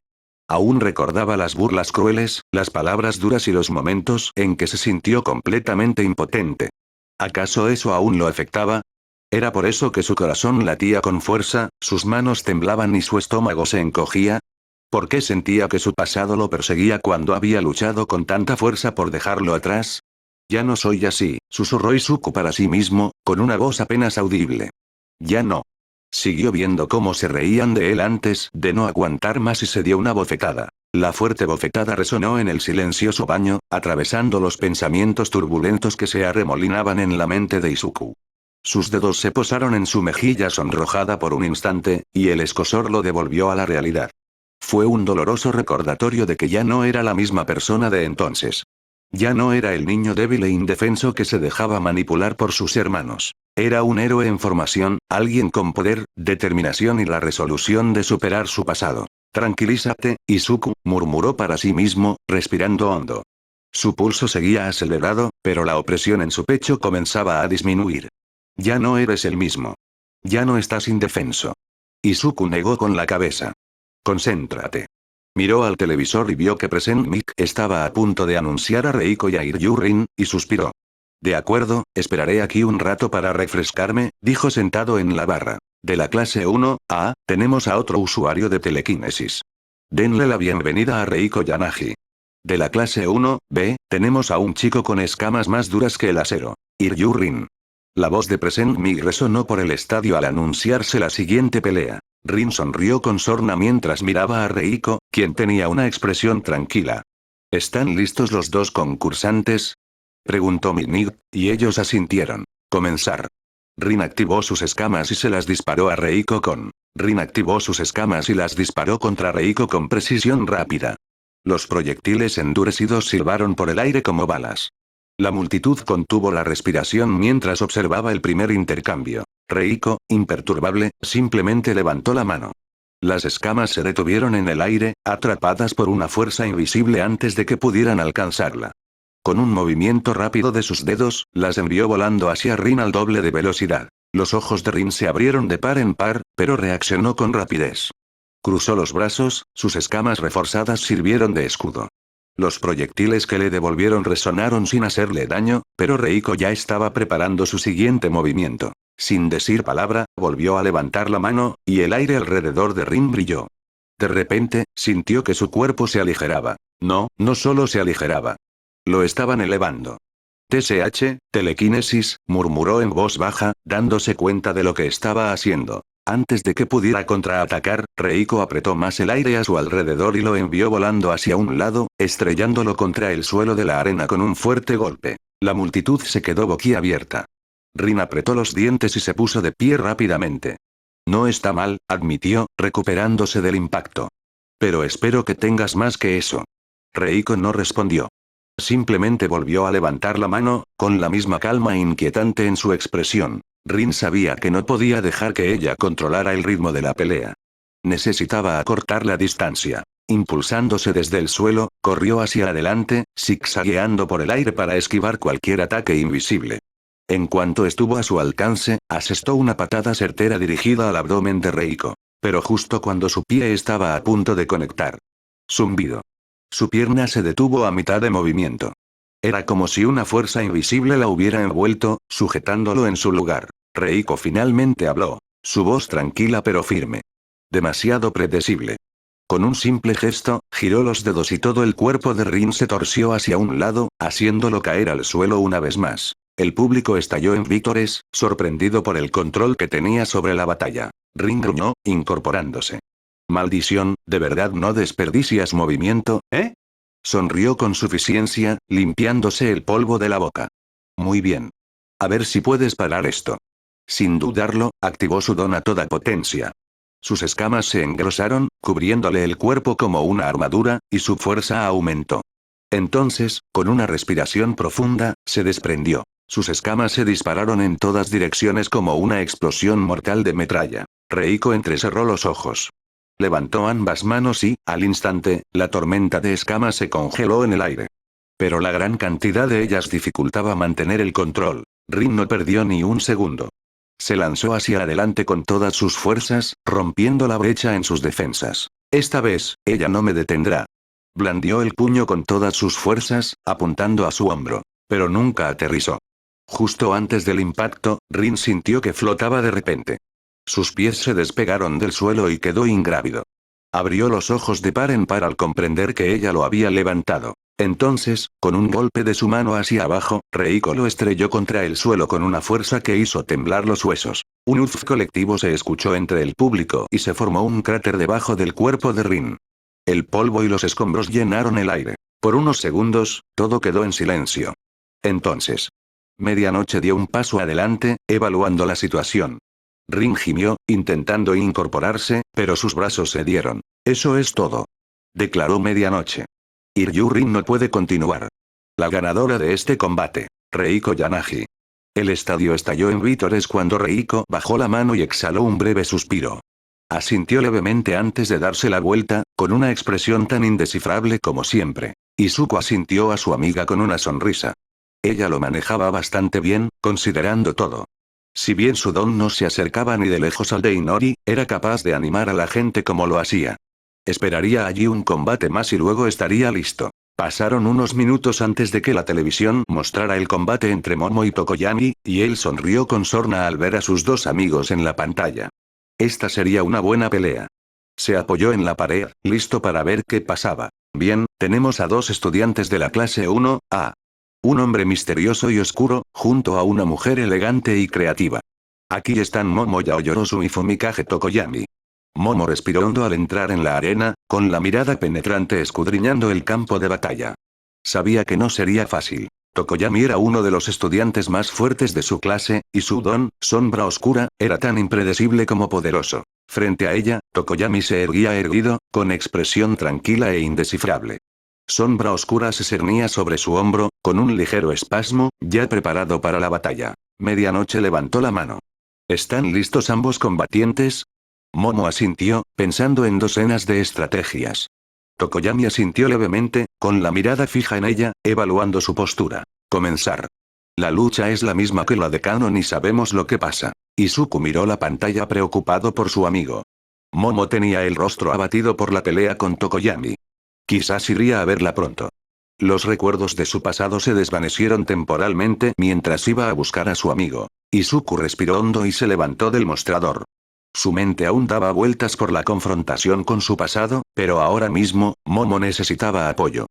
Aún recordaba las burlas crueles, las palabras duras y los momentos en que se sintió completamente impotente. ¿Acaso eso aún lo afectaba? ¿Era por eso que su corazón latía con fuerza, sus manos temblaban y su estómago se encogía? ¿Por qué sentía que su pasado lo perseguía cuando había luchado con tanta fuerza por dejarlo atrás? Ya no soy así, susurró Izuku para sí mismo, con una voz apenas audible. Ya no. Siguió viendo cómo se reían de él antes de no aguantar más y se dio una bofetada. La fuerte bofetada resonó en el silencioso baño, atravesando los pensamientos turbulentos que se arremolinaban en la mente de Izuku. Sus dedos se posaron en su mejilla sonrojada por un instante, y el escozor lo devolvió a la realidad. Fue un doloroso recordatorio de que ya no era la misma persona de entonces. Ya no era el niño débil e indefenso que se dejaba manipular por sus hermanos. Era un héroe en formación, alguien con poder, determinación y la resolución de superar su pasado. Tranquilízate, Izuku, murmuró para sí mismo, respirando hondo. Su pulso seguía acelerado, pero la opresión en su pecho comenzaba a disminuir. Ya no eres el mismo. Ya no estás indefenso. Izuku negó con la cabeza. Concéntrate. Miró al televisor y vio que Present Mic estaba a punto de anunciar a Reiko y a Iryurin, y suspiró. De acuerdo, esperaré aquí un rato para refrescarme, dijo sentado en la barra. De la clase 1A, tenemos a otro usuario de telequinesis. Denle la bienvenida a Reiko Yanagi. De la clase 1B, tenemos a un chico con escamas más duras que el acero. Iryurin. La voz de Present Mic resonó por el estadio al anunciarse la siguiente pelea. Rin sonrió con sorna mientras miraba a Reiko, quien tenía una expresión tranquila. ¿Están listos los dos concursantes? Preguntó Minid, y ellos asintieron. Comenzar. Rin activó sus escamas y se las disparó a Reiko con. Rin activó sus escamas y las disparó contra Reiko con precisión rápida. Los proyectiles endurecidos silbaron por el aire como balas. La multitud contuvo la respiración mientras observaba el primer intercambio. Reiko, imperturbable, simplemente levantó la mano. Las escamas se detuvieron en el aire, atrapadas por una fuerza invisible antes de que pudieran alcanzarla. Con un movimiento rápido de sus dedos, las envió volando hacia Rin al doble de velocidad. Los ojos de Rin se abrieron de par en par, pero reaccionó con rapidez. Cruzó los brazos, sus escamas reforzadas sirvieron de escudo. Los proyectiles que le devolvieron resonaron sin hacerle daño, pero Reiko ya estaba preparando su siguiente movimiento. Sin decir palabra, volvió a levantar la mano, y el aire alrededor de Rin brilló. De repente, sintió que su cuerpo se aligeraba. No, no solo se aligeraba. Lo estaban elevando. TSH, telequinesis, murmuró en voz baja, dándose cuenta de lo que estaba haciendo. Antes de que pudiera contraatacar, Reiko apretó más el aire a su alrededor y lo envió volando hacia un lado, estrellándolo contra el suelo de la arena con un fuerte golpe. La multitud se quedó boquiabierta. Rin apretó los dientes y se puso de pie rápidamente. No está mal, admitió, recuperándose del impacto. Pero espero que tengas más que eso. Reiko no respondió. Simplemente volvió a levantar la mano, con la misma calma inquietante en su expresión. Rin sabía que no podía dejar que ella controlara el ritmo de la pelea. Necesitaba acortar la distancia. Impulsándose desde el suelo, corrió hacia adelante, zigzagueando por el aire para esquivar cualquier ataque invisible. En cuanto estuvo a su alcance, asestó una patada certera dirigida al abdomen de Reiko. Pero justo cuando su pie estaba a punto de conectar. Zumbido. Su pierna se detuvo a mitad de movimiento. Era como si una fuerza invisible la hubiera envuelto, sujetándolo en su lugar. Reiko finalmente habló. Su voz tranquila pero firme. Demasiado predecible. Con un simple gesto, giró los dedos y todo el cuerpo de Rin se torció hacia un lado, haciéndolo caer al suelo una vez más. El público estalló en vítores, sorprendido por el control que tenía sobre la batalla. Rin gruñó, incorporándose. Maldición, ¿de verdad no desperdicias movimiento, eh? Sonrió con suficiencia, limpiándose el polvo de la boca. Muy bien. A ver si puedes parar esto. Sin dudarlo, activó su don a toda potencia. Sus escamas se engrosaron, cubriéndole el cuerpo como una armadura, y su fuerza aumentó. Entonces, con una respiración profunda, se desprendió. Sus escamas se dispararon en todas direcciones como una explosión mortal de metralla. Reiko entrecerró los ojos. Levantó ambas manos y, al instante, la tormenta de escamas se congeló en el aire. Pero la gran cantidad de ellas dificultaba mantener el control. Rin no perdió ni un segundo. Se lanzó hacia adelante con todas sus fuerzas, rompiendo la brecha en sus defensas. Esta vez, ella no me detendrá. Blandió el puño con todas sus fuerzas, apuntando a su hombro. Pero nunca aterrizó. Justo antes del impacto, Rin sintió que flotaba de repente. Sus pies se despegaron del suelo y quedó ingrávido. Abrió los ojos de par en par al comprender que ella lo había levantado. Entonces, con un golpe de su mano hacia abajo, Reiko lo estrelló contra el suelo con una fuerza que hizo temblar los huesos. Un uff colectivo se escuchó entre el público y se formó un cráter debajo del cuerpo de Rin. El polvo y los escombros llenaron el aire. Por unos segundos, todo quedó en silencio. Entonces, Medianoche dio un paso adelante, evaluando la situación. Rin gimió, intentando incorporarse, pero sus brazos cedieron. Eso es todo. Declaró Medianoche. Iryu Rin no puede continuar. La ganadora de este combate. Reiko Yanagi. El estadio estalló en vítores cuando Reiko bajó la mano y exhaló un breve suspiro. Asintió levemente antes de darse la vuelta, con una expresión tan indescifrable como siempre. Izuku asintió a su amiga con una sonrisa. Ella lo manejaba bastante bien, considerando todo. Si bien su don no se acercaba ni de lejos al de Inori, era capaz de animar a la gente como lo hacía. Esperaría allí un combate más y luego estaría listo. Pasaron unos minutos antes de que la televisión mostrara el combate entre Momo y Tokoyami, y él sonrió con sorna al ver a sus dos amigos en la pantalla. Esta sería una buena pelea. Se apoyó en la pared, listo para ver qué pasaba. Bien, tenemos a dos estudiantes de la clase 1A. Un hombre misterioso y oscuro, junto a una mujer elegante y creativa. Aquí están Momo Yaoyorozu y Fumikage Tokoyami. Momo respiró hondo al entrar en la arena, con la mirada penetrante escudriñando el campo de batalla. Sabía que no sería fácil. Tokoyami era uno de los estudiantes más fuertes de su clase, y su don, sombra oscura, era tan impredecible como poderoso. Frente a ella, Tokoyami se erguía erguido, con expresión tranquila e indescifrable. Sombra oscura se cernía sobre su hombro, con un ligero espasmo, ya preparado para la batalla. Medianoche levantó la mano. ¿Están listos ambos combatientes? Momo asintió, pensando en docenas de estrategias. Tokoyami asintió levemente, con la mirada fija en ella, evaluando su postura. Comenzar. La lucha es la misma que la de Kanon y sabemos lo que pasa. Izuku miró la pantalla preocupado por su amigo. Momo tenía el rostro abatido por la pelea con Tokoyami. Quizás iría a verla pronto. Los recuerdos de su pasado se desvanecieron temporalmente mientras iba a buscar a su amigo. Izuku respiró hondo y se levantó del mostrador. Su mente aún daba vueltas por la confrontación con su pasado, pero ahora mismo, Momo necesitaba apoyo.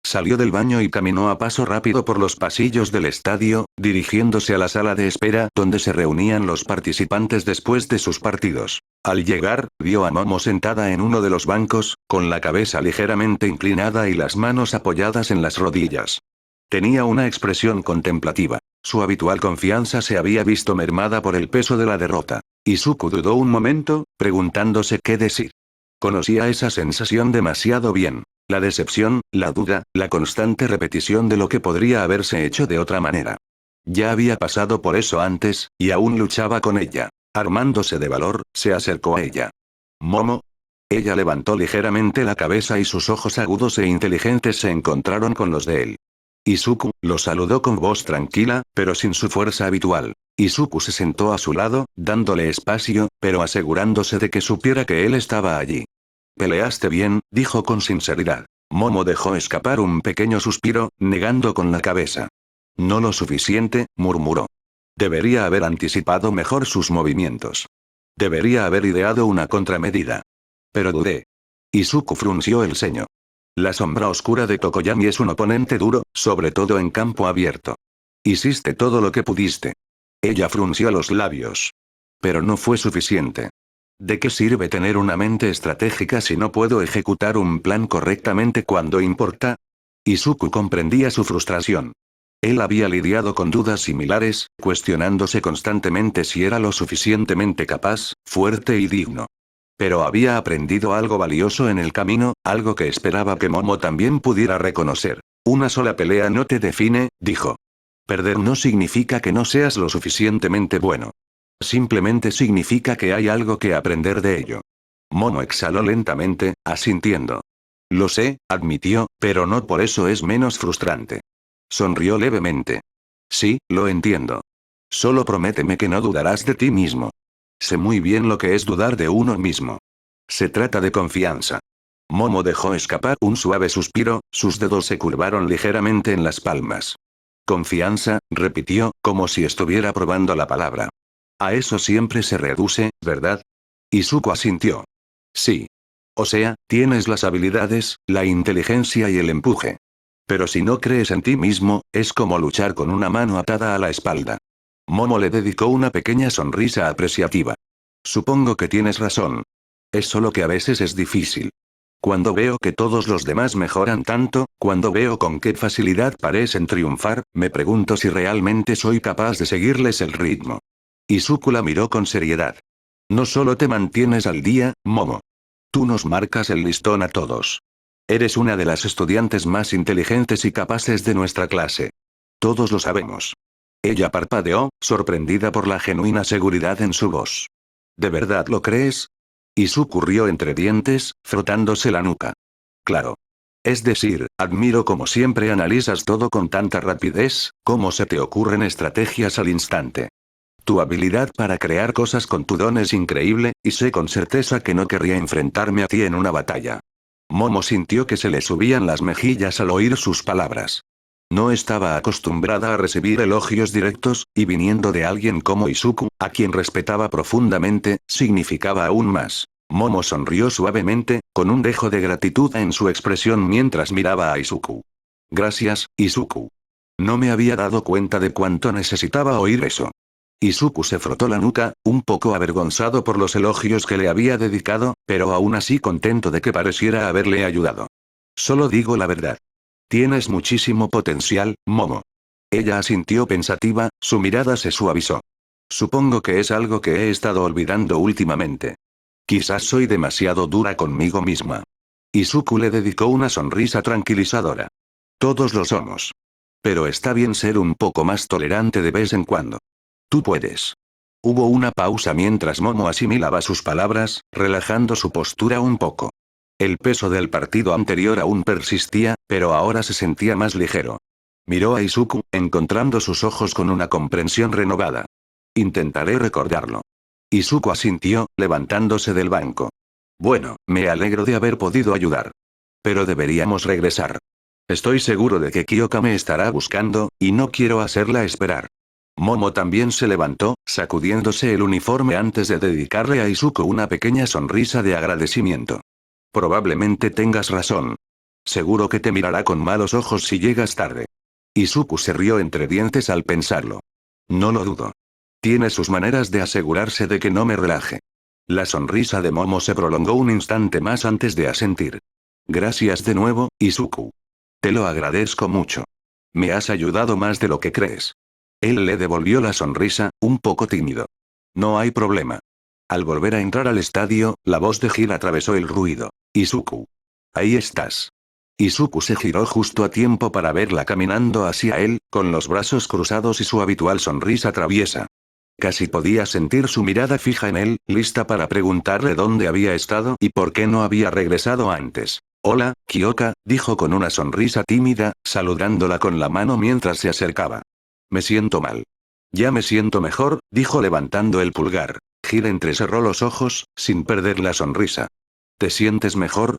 Salió del baño y caminó a paso rápido por los pasillos del estadio, dirigiéndose a la sala de espera donde se reunían los participantes después de sus partidos. Al llegar, vio a Momo sentada en uno de los bancos, con la cabeza ligeramente inclinada y las manos apoyadas en las rodillas. Tenía una expresión contemplativa. Su habitual confianza se había visto mermada por el peso de la derrota. Izuku dudó un momento, preguntándose qué decir. Conocía esa sensación demasiado bien. La decepción, la duda, la constante repetición de lo que podría haberse hecho de otra manera. Ya había pasado por eso antes, y aún luchaba con ella. Armándose de valor, se acercó a ella. ¿Momo? Ella levantó ligeramente la cabeza y sus ojos agudos e inteligentes se encontraron con los de él. Izuku lo saludó con voz tranquila, pero sin su fuerza habitual. Izuku se sentó a su lado, dándole espacio, pero asegurándose de que supiera que él estaba allí. Peleaste bien, dijo con sinceridad. Momo dejó escapar un pequeño suspiro, negando con la cabeza. No lo suficiente, murmuró. Debería haber anticipado mejor sus movimientos. Debería haber ideado una contramedida. Pero dudé. Izuku frunció el ceño. La sombra oscura de Tokoyami es un oponente duro, sobre todo en campo abierto. Hiciste todo lo que pudiste. Ella frunció los labios. Pero no fue suficiente. ¿De qué sirve tener una mente estratégica si no puedo ejecutar un plan correctamente cuando importa? Izuku comprendía su frustración. Él había lidiado con dudas similares, cuestionándose constantemente si era lo suficientemente capaz, fuerte y digno. Pero había aprendido algo valioso en el camino, algo que esperaba que Momo también pudiera reconocer. Una sola pelea no te define, dijo. Perder no significa que no seas lo suficientemente bueno. Simplemente significa que hay algo que aprender de ello. Momo exhaló lentamente, asintiendo. Lo sé, admitió, pero no por eso es menos frustrante. Sonrió levemente. Sí, lo entiendo. Solo prométeme que no dudarás de ti mismo. Sé muy bien lo que es dudar de uno mismo. Se trata de confianza. Momo dejó escapar un suave suspiro, sus dedos se curvaron ligeramente en las palmas. Confianza, repitió, como si estuviera probando la palabra. A eso siempre se reduce, ¿verdad? Izuku asintió. Sí. O sea, tienes las habilidades, la inteligencia y el empuje. Pero si no crees en ti mismo, es como luchar con una mano atada a la espalda. Momo le dedicó una pequeña sonrisa apreciativa. Supongo que tienes razón. Es solo que a veces es difícil. Cuando veo que todos los demás mejoran tanto, cuando veo con qué facilidad parecen triunfar, me pregunto si realmente soy capaz de seguirles el ritmo. Izuku la miró con seriedad. No solo te mantienes al día, Momo. Tú nos marcas el listón a todos. Eres una de las estudiantes más inteligentes y capaces de nuestra clase. Todos lo sabemos. Ella parpadeó, sorprendida por la genuina seguridad en su voz. ¿De verdad lo crees? Izuku rió entre dientes, frotándose la nuca. Claro. Es decir, admiro cómo siempre analizas todo con tanta rapidez, cómo se te ocurren estrategias al instante. Tu habilidad para crear cosas con tu don es increíble, y sé con certeza que no querría enfrentarme a ti en una batalla. Momo sintió que se le subían las mejillas al oír sus palabras. No estaba acostumbrada a recibir elogios directos, y viniendo de alguien como Izuku, a quien respetaba profundamente, significaba aún más. Momo sonrió suavemente, con un dejo de gratitud en su expresión mientras miraba a Izuku. Gracias, Izuku. No me había dado cuenta de cuánto necesitaba oír eso. Izuku se frotó la nuca, un poco avergonzado por los elogios que le había dedicado, pero aún así contento de que pareciera haberle ayudado. Solo digo la verdad. Tienes muchísimo potencial, Momo. Ella asintió pensativa, su mirada se suavizó. Supongo que es algo que he estado olvidando últimamente. Quizás soy demasiado dura conmigo misma. Izuku le dedicó una sonrisa tranquilizadora. Todos lo somos. Pero está bien ser un poco más tolerante de vez en cuando. Tú puedes. Hubo una pausa mientras Momo asimilaba sus palabras, relajando su postura un poco. El peso del partido anterior aún persistía, pero ahora se sentía más ligero. Miró a Izuku, encontrando sus ojos con una comprensión renovada. Intentaré recordarlo. Izuku asintió, levantándose del banco. Bueno, me alegro de haber podido ayudar. Pero deberíamos regresar. Estoy seguro de que Kyoka me estará buscando, y no quiero hacerla esperar. Momo también se levantó, sacudiéndose el uniforme antes de dedicarle a Izuku una pequeña sonrisa de agradecimiento. Probablemente tengas razón. Seguro que te mirará con malos ojos si llegas tarde. Izuku se rió entre dientes al pensarlo. No lo dudo. Tiene sus maneras de asegurarse de que no me relaje. La sonrisa de Momo se prolongó un instante más antes de asentir. Gracias de nuevo, Izuku. Te lo agradezco mucho. Me has ayudado más de lo que crees. Él le devolvió la sonrisa, un poco tímido. No hay problema. Al volver a entrar al estadio, la voz de Gil atravesó el ruido. Izuku. Ahí estás. Izuku se giró justo a tiempo para verla caminando hacia él, con los brazos cruzados y su habitual sonrisa traviesa. Casi podía sentir su mirada fija en él, lista para preguntarle dónde había estado y por qué no había regresado antes. Hola, Kyoka, dijo con una sonrisa tímida, saludándola con la mano mientras se acercaba. Me siento mal. Ya me siento mejor, dijo levantando el pulgar. Gil entrecerró los ojos, sin perder la sonrisa. ¿Te sientes mejor?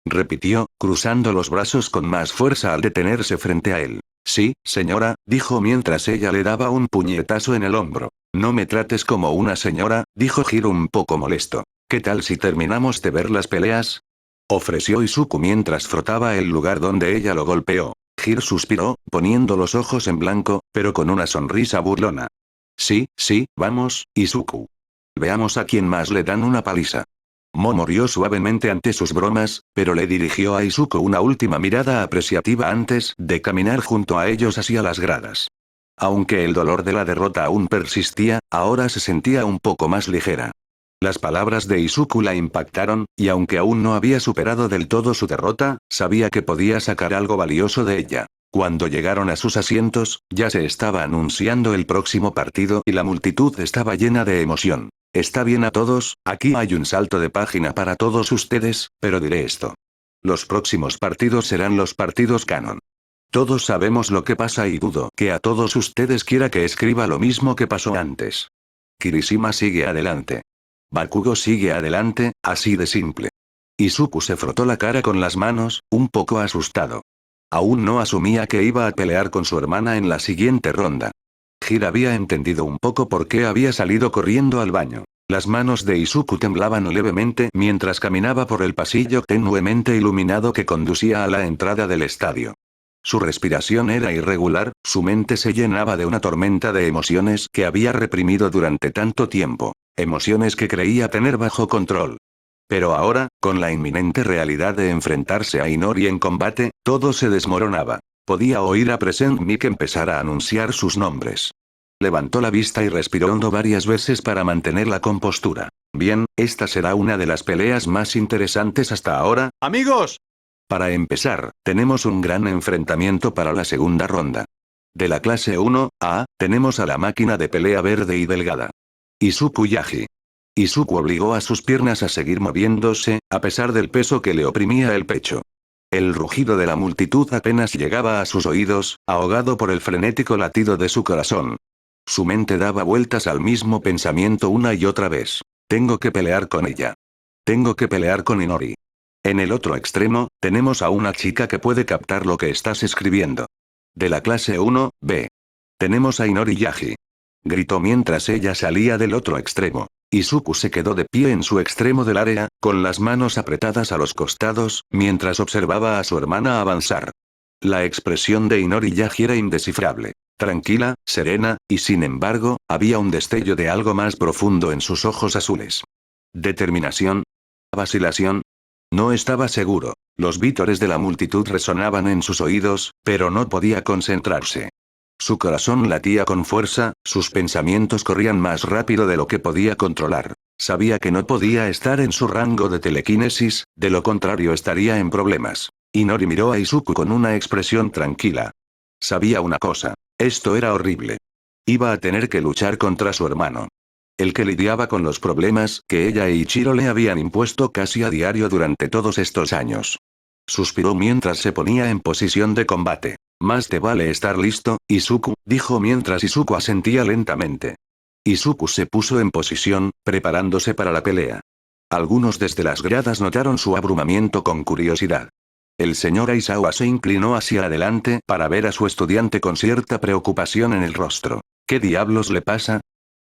Repitió, cruzando los brazos con más fuerza al detenerse frente a él. Sí, señora, dijo mientras ella le daba un puñetazo en el hombro. No me trates como una señora, dijo Gil un poco molesto. ¿Qué tal si terminamos de ver las peleas? ofreció Izuku mientras frotaba el lugar donde ella lo golpeó. Hiro suspiró, poniendo los ojos en blanco, pero con una sonrisa burlona. Sí, vamos, Izuku. Veamos a quién más le dan una paliza. Momo rió suavemente ante sus bromas, pero le dirigió a Izuku una última mirada apreciativa antes de caminar junto a ellos hacia las gradas. Aunque el dolor de la derrota aún persistía, ahora se sentía un poco más ligera. Las palabras de Izuku la impactaron, y aunque aún no había superado del todo su derrota, sabía que podía sacar algo valioso de ella. Cuando llegaron a sus asientos, ya se estaba anunciando el próximo partido y la multitud estaba llena de emoción. Está bien a todos, aquí hay un salto de página para todos ustedes, pero diré esto. Los próximos partidos serán los partidos canon. Todos sabemos lo que pasa y dudo que a todos ustedes quiera que escriba lo mismo que pasó antes. Kirishima sigue adelante. Bakugo sigue adelante, así de simple. Izuku se frotó la cara con las manos, un poco asustado. Aún no asumía que iba a pelear con su hermana en la siguiente ronda. Hiro había entendido un poco por qué había salido corriendo al baño. Las manos de Izuku temblaban levemente mientras caminaba por el pasillo tenuemente iluminado que conducía a la entrada del estadio. Su respiración era irregular, su mente se llenaba de una tormenta de emociones que había reprimido durante tanto tiempo. Emociones que creía tener bajo control. Pero ahora, con la inminente realidad de enfrentarse a Inori en combate, todo se desmoronaba. Podía oír a Present Mic empezar a anunciar sus nombres. Levantó la vista y respiró hondo varias veces para mantener la compostura. Bien, esta será una de las peleas más interesantes hasta ahora. ¡Amigos! Para empezar, tenemos un gran enfrentamiento para la segunda ronda. De la clase 1A, tenemos a la máquina de pelea verde y delgada. Izuku Yagi. Izuku obligó a sus piernas a seguir moviéndose, a pesar del peso que le oprimía el pecho. El rugido de la multitud apenas llegaba a sus oídos, ahogado por el frenético latido de su corazón. Su mente daba vueltas al mismo pensamiento una y otra vez. Tengo que pelear con ella. Tengo que pelear con Inori. En el otro extremo, tenemos a una chica que puede captar lo que estás escribiendo. De la clase 1B. Tenemos a Inori Yagi. Gritó mientras ella salía del otro extremo. Izuku se quedó de pie en su extremo del área, con las manos apretadas a los costados, mientras observaba a su hermana avanzar. La expresión de Inori Yagi era indescifrable. Tranquila, serena, y sin embargo, había un destello de algo más profundo en sus ojos azules. ¿Determinación? ¿Vacilación? No estaba seguro. Los vítores de la multitud resonaban en sus oídos, pero no podía concentrarse. Su corazón latía con fuerza, sus pensamientos corrían más rápido de lo que podía controlar. Sabía que no podía estar en su rango de telequinesis, de lo contrario estaría en problemas. Inori miró a Izuku con una expresión tranquila. Sabía una cosa. Esto era horrible. Iba a tener que luchar contra su hermano. El que lidiaba con los problemas que ella e Ichiro le habían impuesto casi a diario durante todos estos años. Suspiró mientras se ponía en posición de combate. Más te vale estar listo, Izuku, dijo mientras Izuku asentía lentamente. Izuku se puso en posición, preparándose para la pelea. Algunos desde las gradas notaron su abrumamiento con curiosidad. El señor Aizawa se inclinó hacia adelante para ver a su estudiante con cierta preocupación en el rostro. ¿Qué diablos le pasa?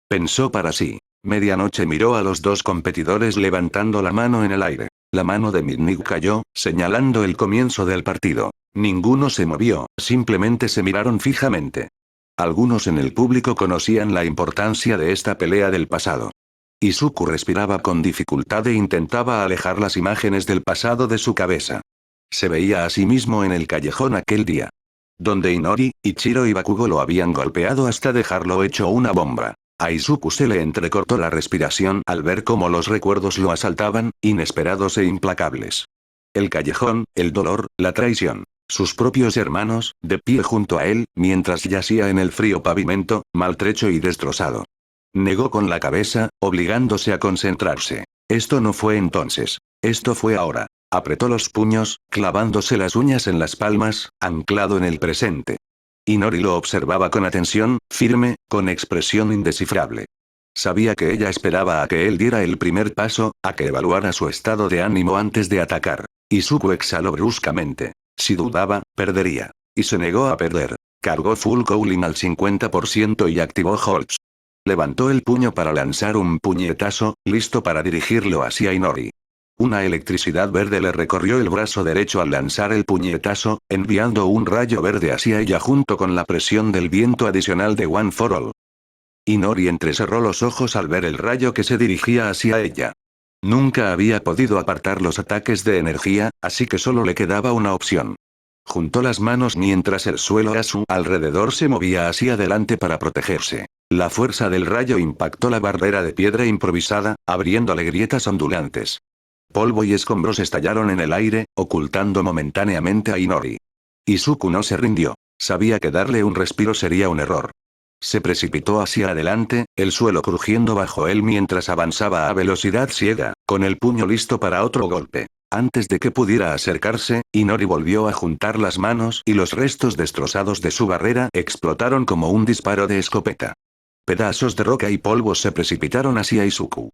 Pensó para sí. Medianoche miró a los dos competidores levantando la mano en el aire. La mano de Midnight cayó, señalando el comienzo del partido. Ninguno se movió, simplemente se miraron fijamente. Algunos en el público conocían la importancia de esta pelea del pasado. Izuku respiraba con dificultad e intentaba alejar las imágenes del pasado de su cabeza. Se veía a sí mismo en el callejón aquel día. Donde Inori, Ichiro y Bakugo lo habían golpeado hasta dejarlo hecho una bomba. A Izuku se le entrecortó la respiración al ver cómo los recuerdos lo asaltaban, inesperados e implacables. El callejón, el dolor, la traición. Sus propios hermanos, de pie junto a él, mientras yacía en el frío pavimento, maltrecho y destrozado. Negó con la cabeza, obligándose a concentrarse. Esto no fue entonces. Esto fue ahora. Apretó los puños, clavándose las uñas en las palmas, anclado en el presente. Inori lo observaba con atención, firme, con expresión indescifrable. Sabía que ella esperaba a que él diera el primer paso, a que evaluara su estado de ánimo antes de atacar. Izuku exhaló bruscamente. Si dudaba, perdería. Y se negó a perder. Cargó Full Cooling al 50% y activó Holtz. Levantó el puño para lanzar un puñetazo, listo para dirigirlo hacia Inori. Una electricidad verde le recorrió el brazo derecho al lanzar el puñetazo, enviando un rayo verde hacia ella junto con la presión del viento adicional de One for All. Inori entrecerró los ojos al ver el rayo que se dirigía hacia ella. Nunca había podido apartar los ataques de energía, así que solo le quedaba una opción. Juntó las manos mientras el suelo a su alrededor se movía hacia adelante para protegerse. La fuerza del rayo impactó la barrera de piedra improvisada, abriéndole grietas ondulantes. Polvo y escombros estallaron en el aire, ocultando momentáneamente a Inori. Izuku no se rindió. Sabía que darle un respiro sería un error. Se precipitó hacia adelante, el suelo crujiendo bajo él mientras avanzaba a velocidad ciega, con el puño listo para otro golpe. Antes de que pudiera acercarse, Inori volvió a juntar las manos y los restos destrozados de su barrera explotaron como un disparo de escopeta. Pedazos de roca y polvo se precipitaron hacia Izuku.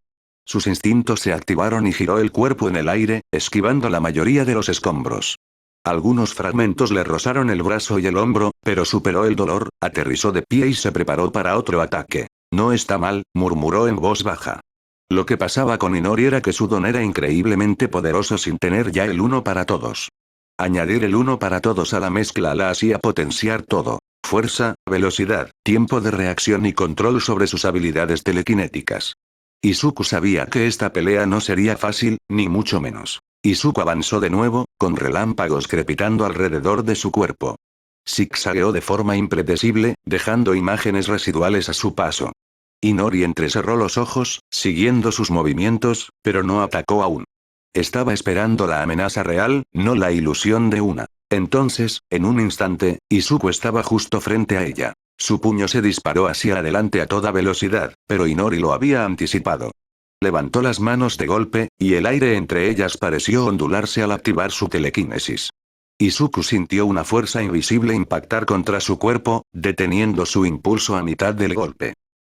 Sus instintos se activaron y giró el cuerpo en el aire, esquivando la mayoría de los escombros. Algunos fragmentos le rozaron el brazo y el hombro, pero superó el dolor, aterrizó de pie y se preparó para otro ataque. No está mal, murmuró en voz baja. Lo que pasaba con Inori era que su don era increíblemente poderoso sin tener ya el uno para todos. Añadir el uno para todos a la mezcla la hacía potenciar todo. Fuerza, velocidad, tiempo de reacción y control sobre sus habilidades telequinéticas. Izuku sabía que esta pelea no sería fácil, ni mucho menos. Izuku avanzó de nuevo, con relámpagos crepitando alrededor de su cuerpo. Zigzagueó de forma impredecible, dejando imágenes residuales a su paso. Inori entrecerró los ojos, siguiendo sus movimientos, pero no atacó aún. Estaba esperando la amenaza real, no la ilusión de una. Entonces, en un instante, Izuku estaba justo frente a ella. Su puño se disparó hacia adelante a toda velocidad, pero Inori lo había anticipado. Levantó las manos de golpe, y el aire entre ellas pareció ondularse al activar su telequinesis. Izuku sintió una fuerza invisible impactar contra su cuerpo, deteniendo su impulso a mitad del golpe.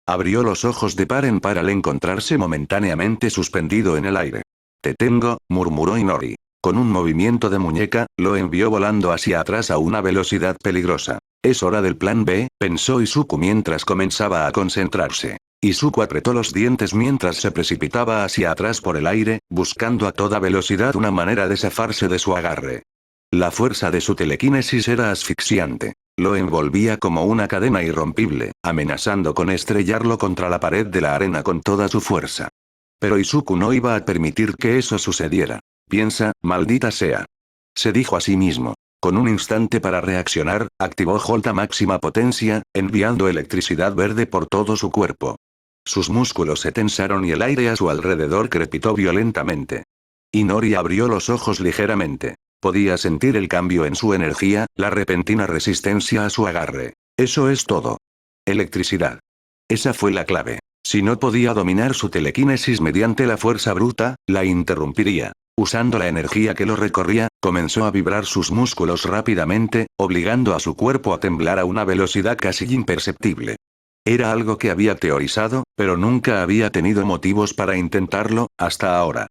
Abrió los ojos de par en par al encontrarse momentáneamente suspendido en el aire. «Te tengo», murmuró Inori. Con un movimiento de muñeca, lo envió volando hacia atrás a una velocidad peligrosa. «Es hora del plan B», pensó Izuku mientras comenzaba a concentrarse. Izuku apretó los dientes mientras se precipitaba hacia atrás por el aire, buscando a toda velocidad una manera de zafarse de su agarre. La fuerza de su telequinesis era asfixiante. Lo envolvía como una cadena irrompible, amenazando con estrellarlo contra la pared de la arena con toda su fuerza. Pero Izuku no iba a permitir que eso sucediera. «Piensa, maldita sea», se dijo a sí mismo. Con un instante para reaccionar, activó Jolt a máxima potencia, enviando electricidad verde por todo su cuerpo. Sus músculos se tensaron y el aire a su alrededor crepitó violentamente. Inori abrió los ojos ligeramente. Podía sentir el cambio en su energía, la repentina resistencia a su agarre. Eso es todo. Electricidad. Esa fue la clave. Si no podía dominar su telequinesis mediante la fuerza bruta, la interrumpiría. Usando la energía que lo recorría, comenzó a vibrar sus músculos rápidamente, obligando a su cuerpo a temblar a una velocidad casi imperceptible. Era algo que había teorizado, pero nunca había tenido motivos para intentarlo, hasta ahora.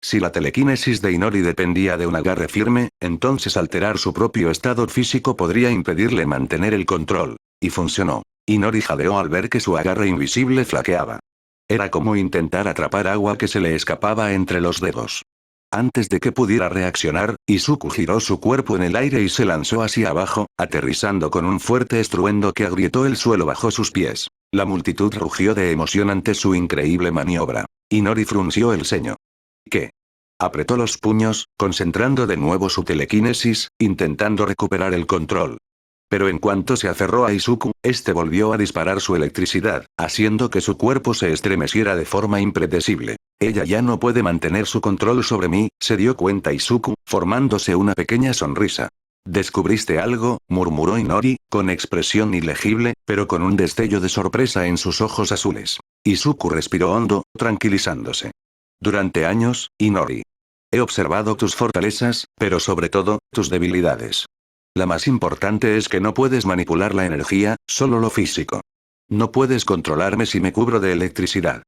Si la telequinesis de Inori dependía de un agarre firme, entonces alterar su propio estado físico podría impedirle mantener el control. Y funcionó. Inori jadeó al ver que su agarre invisible flaqueaba. Era como intentar atrapar agua que se le escapaba entre los dedos. Antes de que pudiera reaccionar, Izuku giró su cuerpo en el aire y se lanzó hacia abajo, aterrizando con un fuerte estruendo que agrietó el suelo bajo sus pies. La multitud rugió de emoción ante su increíble maniobra. Inori frunció el ceño. ¿Qué? Apretó los puños, concentrando de nuevo su telequinesis, intentando recuperar el control. Pero en cuanto se aferró a Izuku, este volvió a disparar su electricidad, haciendo que su cuerpo se estremeciera de forma impredecible. Ella ya no puede mantener su control sobre mí, se dio cuenta Izuku, formándose una pequeña sonrisa. «¿Descubriste algo?», murmuró Inori, con expresión ilegible, pero con un destello de sorpresa en sus ojos azules. Izuku respiró hondo, tranquilizándose. «Durante años, Inori. He observado tus fortalezas, pero sobre todo, tus debilidades. La más importante es que no puedes manipular la energía, solo lo físico. No puedes controlarme si me cubro de electricidad».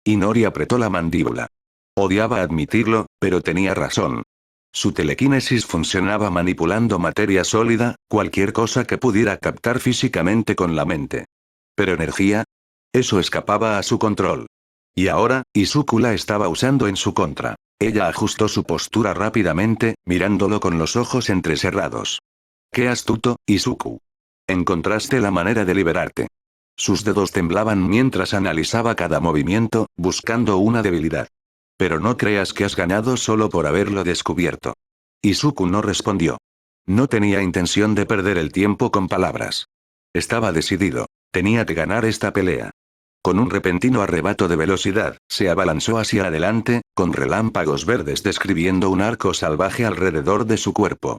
Inori apretó la mandíbula. Odiaba admitirlo, pero tenía razón. Su telequinesis funcionaba manipulando materia sólida, cualquier cosa que pudiera captar físicamente con la mente. Pero energía, eso escapaba a su control. Y ahora, Izuku la estaba usando en su contra. Ella ajustó su postura rápidamente, mirándolo con los ojos entrecerrados. ¡Qué astuto, Izuku! Encontraste la manera de liberarte. Sus dedos temblaban mientras analizaba cada movimiento, buscando una debilidad. Pero no creas que has ganado solo por haberlo descubierto. Izuku no respondió. No tenía intención de perder el tiempo con palabras. Estaba decidido. Tenía que ganar esta pelea. Con un repentino arrebato de velocidad, se abalanzó hacia adelante, con relámpagos verdes describiendo un arco salvaje alrededor de su cuerpo.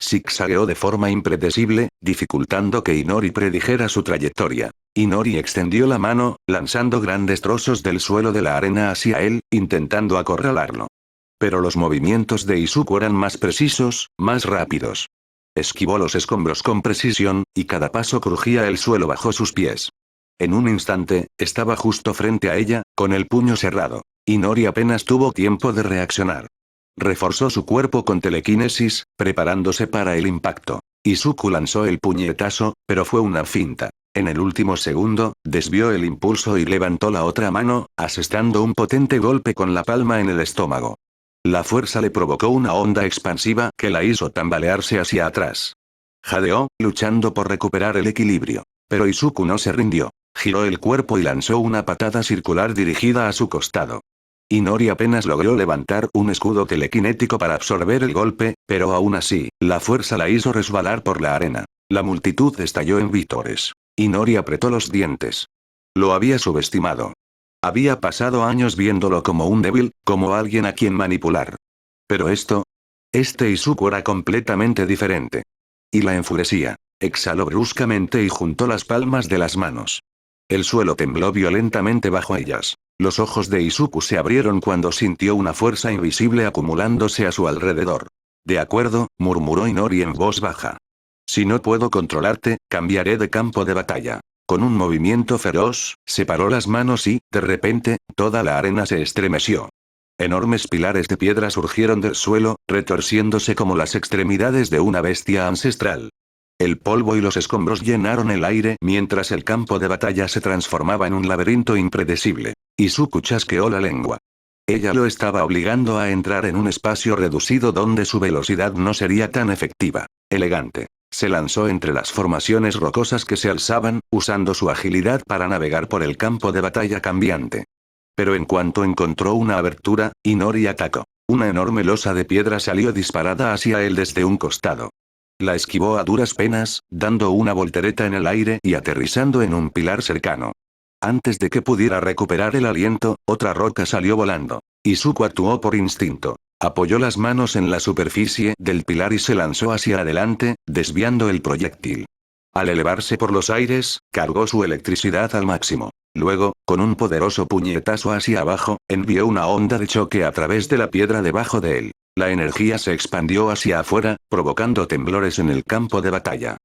Zigzagueó de forma impredecible, dificultando que Inori predijera su trayectoria. Inori extendió la mano, lanzando grandes trozos del suelo de la arena hacia él, intentando acorralarlo. Pero los movimientos de Izuku eran más precisos, más rápidos. Esquivó los escombros con precisión, y cada paso crujía el suelo bajo sus pies. En un instante, estaba justo frente a ella, con el puño cerrado. Inori apenas tuvo tiempo de reaccionar. Reforzó su cuerpo con telequinesis, preparándose para el impacto. Izuku lanzó el puñetazo, pero fue una finta. En el último segundo, desvió el impulso y levantó la otra mano, asestando un potente golpe con la palma en el estómago. La fuerza le provocó una onda expansiva que la hizo tambalearse hacia atrás. Jadeó, luchando por recuperar el equilibrio. Pero Izuku no se rindió. Giró el cuerpo y lanzó una patada circular dirigida a su costado. Inori apenas logró levantar un escudo telequinético para absorber el golpe, pero aún así, la fuerza la hizo resbalar por la arena. La multitud estalló en vítores. Inori apretó los dientes. Lo había subestimado. Había pasado años viéndolo como un débil, como alguien a quien manipular. Pero este Izuku era completamente diferente. Y la enfurecía. Exhaló bruscamente y juntó las palmas de las manos. El suelo tembló violentamente bajo ellas. Los ojos de Izuku se abrieron cuando sintió una fuerza invisible acumulándose a su alrededor. De acuerdo, murmuró Inori en voz baja. Si no puedo controlarte, cambiaré de campo de batalla. Con un movimiento feroz, separó las manos y, de repente, toda la arena se estremeció. Enormes pilares de piedra surgieron del suelo, retorciéndose como las extremidades de una bestia ancestral. El polvo y los escombros llenaron el aire mientras el campo de batalla se transformaba en un laberinto impredecible. Izuku chasqueó la lengua. Ella lo estaba obligando a entrar en un espacio reducido donde su velocidad no sería tan efectiva. Elegante. Se lanzó entre las formaciones rocosas que se alzaban, usando su agilidad para navegar por el campo de batalla cambiante. Pero en cuanto encontró una abertura, Inori atacó. Una enorme losa de piedra salió disparada hacia él desde un costado. La esquivó a duras penas, dando una voltereta en el aire y aterrizando en un pilar cercano. Antes de que pudiera recuperar el aliento, otra roca salió volando. Izuku actuó por instinto. Apoyó las manos en la superficie del pilar y se lanzó hacia adelante, desviando el proyectil. Al elevarse por los aires, cargó su electricidad al máximo. Luego, con un poderoso puñetazo hacia abajo, envió una onda de choque a través de la piedra debajo de él. La energía se expandió hacia afuera, provocando temblores en el campo de batalla.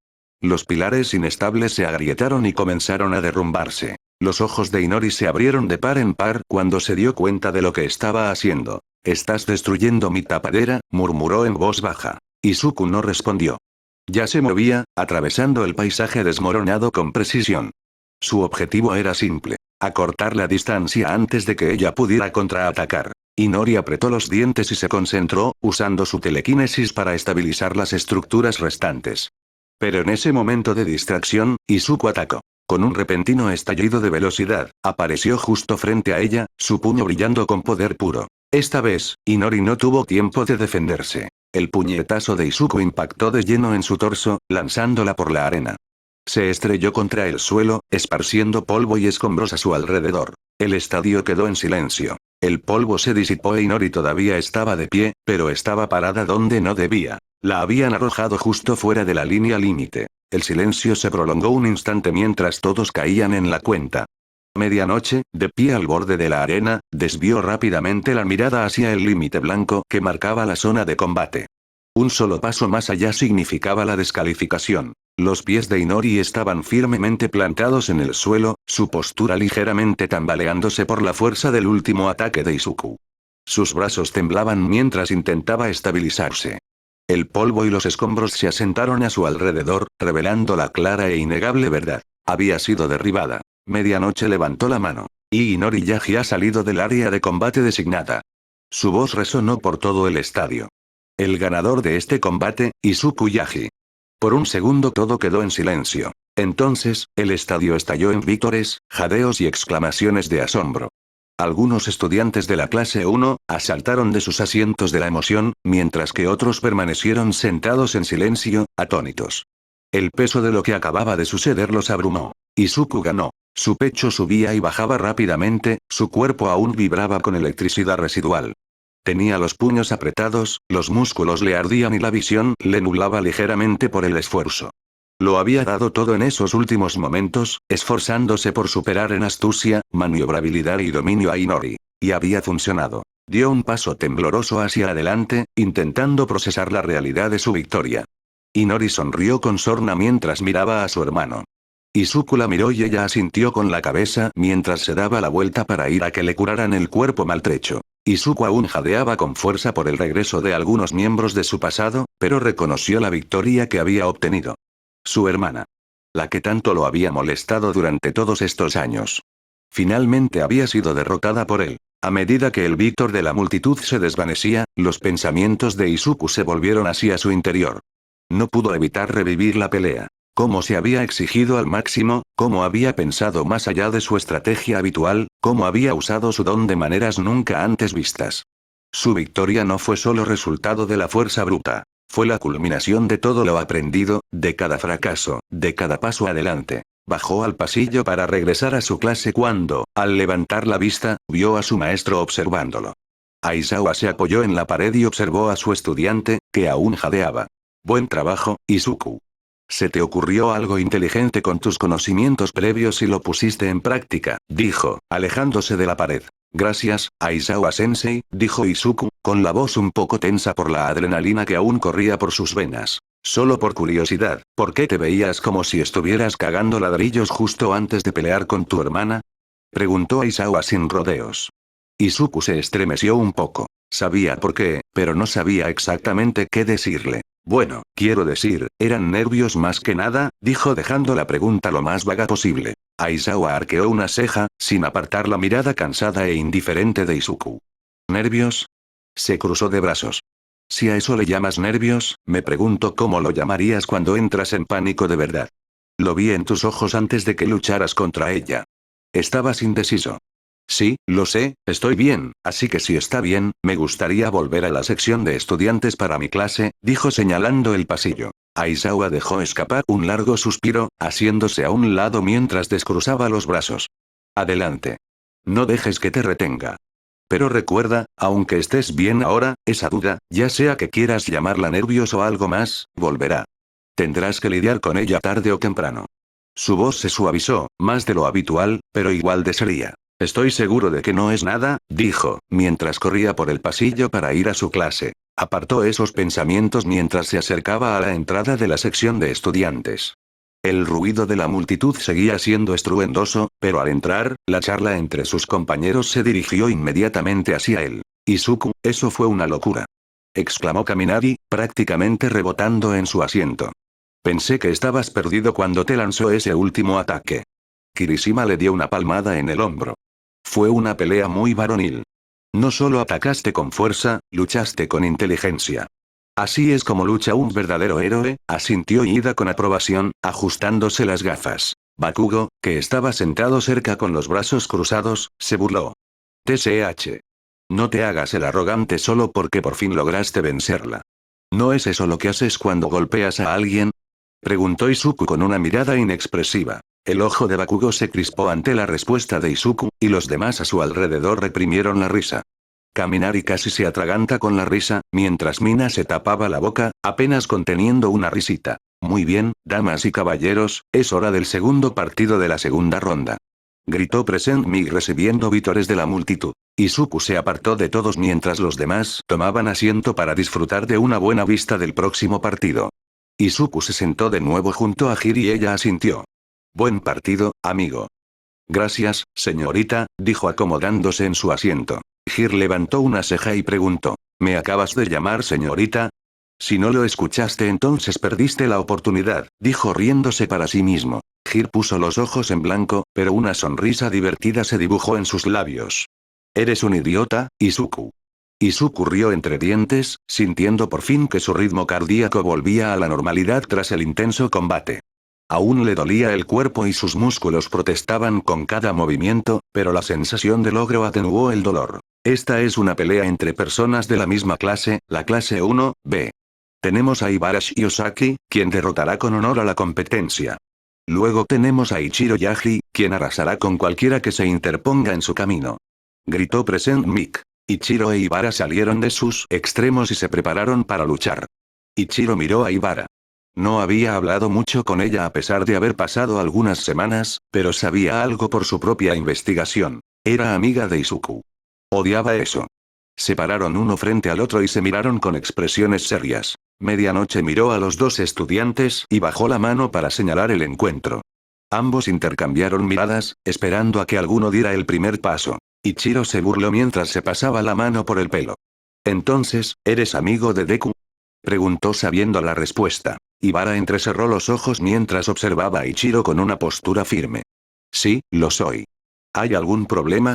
Los pilares inestables se agrietaron y comenzaron a derrumbarse. Los ojos de Inori se abrieron de par en par cuando se dio cuenta de lo que estaba haciendo. «Estás destruyendo mi tapadera», murmuró en voz baja. Izuku no respondió. Ya se movía, atravesando el paisaje desmoronado con precisión. Su objetivo era simple: acortar la distancia antes de que ella pudiera contraatacar. Inori apretó los dientes y se concentró, usando su telequinesis para estabilizar las estructuras restantes. Pero en ese momento de distracción, Izuku atacó. Con un repentino estallido de velocidad, apareció justo frente a ella, su puño brillando con poder puro. Esta vez, Inori no tuvo tiempo de defenderse. El puñetazo de Izuku impactó de lleno en su torso, lanzándola por la arena. Se estrelló contra el suelo, esparciendo polvo y escombros a su alrededor. El estadio quedó en silencio. El polvo se disipó e Inori todavía estaba de pie, pero estaba parada donde no debía. La habían arrojado justo fuera de la línea límite. El silencio se prolongó un instante mientras todos caían en la cuenta. Medianoche, de pie al borde de la arena, desvió rápidamente la mirada hacia el límite blanco que marcaba la zona de combate. Un solo paso más allá significaba la descalificación. Los pies de Inori estaban firmemente plantados en el suelo, su postura ligeramente tambaleándose por la fuerza del último ataque de Izuku. Sus brazos temblaban mientras intentaba estabilizarse. El polvo y los escombros se asentaron a su alrededor, revelando la clara e innegable verdad. Había sido derribada. Medianoche levantó la mano. Y Inori Yagi ha salido del área de combate designada. Su voz resonó por todo el estadio. El ganador de este combate, Izuku Yagi. Por un segundo todo quedó en silencio. Entonces, el estadio estalló en vítores, jadeos y exclamaciones de asombro. Algunos estudiantes de la clase 1, saltaron de sus asientos de la emoción, mientras que otros permanecieron sentados en silencio, atónitos. El peso de lo que acababa de suceder los abrumó. Izuku ganó. Su pecho subía y bajaba rápidamente, su cuerpo aún vibraba con electricidad residual. Tenía los puños apretados, los músculos le ardían y la visión le nublaba ligeramente por el esfuerzo. Lo había dado todo en esos últimos momentos, esforzándose por superar en astucia, maniobrabilidad y dominio a Inori. Y había funcionado. Dio un paso tembloroso hacia adelante, intentando procesar la realidad de su victoria. Inori sonrió con sorna mientras miraba a su hermano. Izuku la miró y ella asintió con la cabeza mientras se daba la vuelta para ir a que le curaran el cuerpo maltrecho. Izuku aún jadeaba con fuerza por el regreso de algunos miembros de su pasado, pero reconoció la victoria que había obtenido. Su hermana. La que tanto lo había molestado durante todos estos años. Finalmente había sido derrotada por él. A medida que el Víctor de la multitud se desvanecía, los pensamientos de Izuku se volvieron hacia su interior. No pudo evitar revivir la pelea. Cómo se había exigido al máximo, cómo había pensado más allá de su estrategia habitual, cómo había usado su don de maneras nunca antes vistas. Su victoria no fue solo resultado de la fuerza bruta. Fue la culminación de todo lo aprendido, de cada fracaso, de cada paso adelante. Bajó al pasillo para regresar a su clase cuando, al levantar la vista, vio a su maestro observándolo. Aizawa se apoyó en la pared y observó a su estudiante, que aún jadeaba. Buen trabajo, Izuku. Se te ocurrió algo inteligente con tus conocimientos previos y lo pusiste en práctica, dijo, alejándose de la pared. Gracias, Aizawa-sensei, dijo Izuku, con la voz un poco tensa por la adrenalina que aún corría por sus venas. Solo por curiosidad, ¿por qué te veías como si estuvieras cagando ladrillos justo antes de pelear con tu hermana? Preguntó Aizawa sin rodeos. Izuku se estremeció un poco. Sabía por qué, pero no sabía exactamente qué decirle. Bueno, quiero decir, eran nervios más que nada, dijo dejando la pregunta lo más vaga posible. Aizawa arqueó una ceja, sin apartar la mirada cansada e indiferente de Izuku. ¿Nervios? Se cruzó de brazos. Si a eso le llamas nervios, me pregunto cómo lo llamarías cuando entras en pánico de verdad. Lo vi en tus ojos antes de que lucharas contra ella. Estabas indeciso. Sí, lo sé, estoy bien, así que si está bien, me gustaría volver a la sección de estudiantes para mi clase, dijo señalando el pasillo. Aizawa dejó escapar un largo suspiro, haciéndose a un lado mientras descruzaba los brazos. Adelante. No dejes que te retenga. Pero recuerda, aunque estés bien ahora, esa duda, ya sea que quieras llamarla nervios o algo más, volverá. Tendrás que lidiar con ella tarde o temprano. Su voz se suavizó, más de lo habitual, pero igual de seria. Estoy seguro de que no es nada, dijo, mientras corría por el pasillo para ir a su clase. Apartó esos pensamientos mientras se acercaba a la entrada de la sección de estudiantes. El ruido de la multitud seguía siendo estruendoso, pero al entrar, la charla entre sus compañeros se dirigió inmediatamente hacia él. Izuku, eso fue una locura. Exclamó Kaminari, prácticamente rebotando en su asiento. Pensé que estabas perdido cuando te lanzó ese último ataque. Kirishima le dio una palmada en el hombro. Fue una pelea muy varonil. No solo atacaste con fuerza, luchaste con inteligencia. Así es como lucha un verdadero héroe, asintió Ida con aprobación, ajustándose las gafas. Bakugo, que estaba sentado cerca con los brazos cruzados, se burló. TCH. No te hagas el arrogante solo porque por fin lograste vencerla. ¿No es eso lo que haces cuando golpeas a alguien? Preguntó Izuku con una mirada inexpresiva. El ojo de Bakugo se crispó ante la respuesta de Izuku, y los demás a su alrededor reprimieron la risa. Kaminari casi se atraganta con la risa, mientras Mina se tapaba la boca, apenas conteniendo una risita. Muy bien, damas y caballeros, es hora del segundo partido de la segunda ronda. Gritó Present Mig recibiendo vítores de la multitud. Izuku se apartó de todos mientras los demás tomaban asiento para disfrutar de una buena vista del próximo partido. Izuku se sentó de nuevo junto a Hiri y ella asintió. Buen partido, amigo. Gracias, señorita, dijo acomodándose en su asiento. Hir levantó una ceja y preguntó. ¿Me acabas de llamar señorita? Si no lo escuchaste entonces perdiste la oportunidad, dijo riéndose para sí mismo. Hir puso los ojos en blanco, pero una sonrisa divertida se dibujó en sus labios. Eres un idiota, Izuku. Izuku rió entre dientes, sintiendo por fin que su ritmo cardíaco volvía a la normalidad tras el intenso combate. Aún le dolía el cuerpo y sus músculos protestaban con cada movimiento, pero la sensación de logro atenuó el dolor. Esta es una pelea entre personas de la misma clase, la clase 1B. Tenemos a Ibara Shiosaki, quien derrotará con honor a la competencia. Luego tenemos a Ichiro Yaji, quien arrasará con cualquiera que se interponga en su camino. Gritó Present Mic. Ichiro e Ibara salieron de sus extremos y se prepararon para luchar. Ichiro miró a Ibara. No había hablado mucho con ella a pesar de haber pasado algunas semanas, pero sabía algo por su propia investigación. Era amiga de Izuku. Odiaba eso. Se pararon uno frente al otro y se miraron con expresiones serias. Medianoche miró a los dos estudiantes y bajó la mano para señalar el encuentro. Ambos intercambiaron miradas, esperando a que alguno diera el primer paso. Ichiro se burló mientras se pasaba la mano por el pelo. Entonces, ¿eres amigo de Deku? Preguntó sabiendo la respuesta. Ibara entrecerró los ojos mientras observaba a Ichiro con una postura firme. Sí, lo soy. ¿Hay algún problema?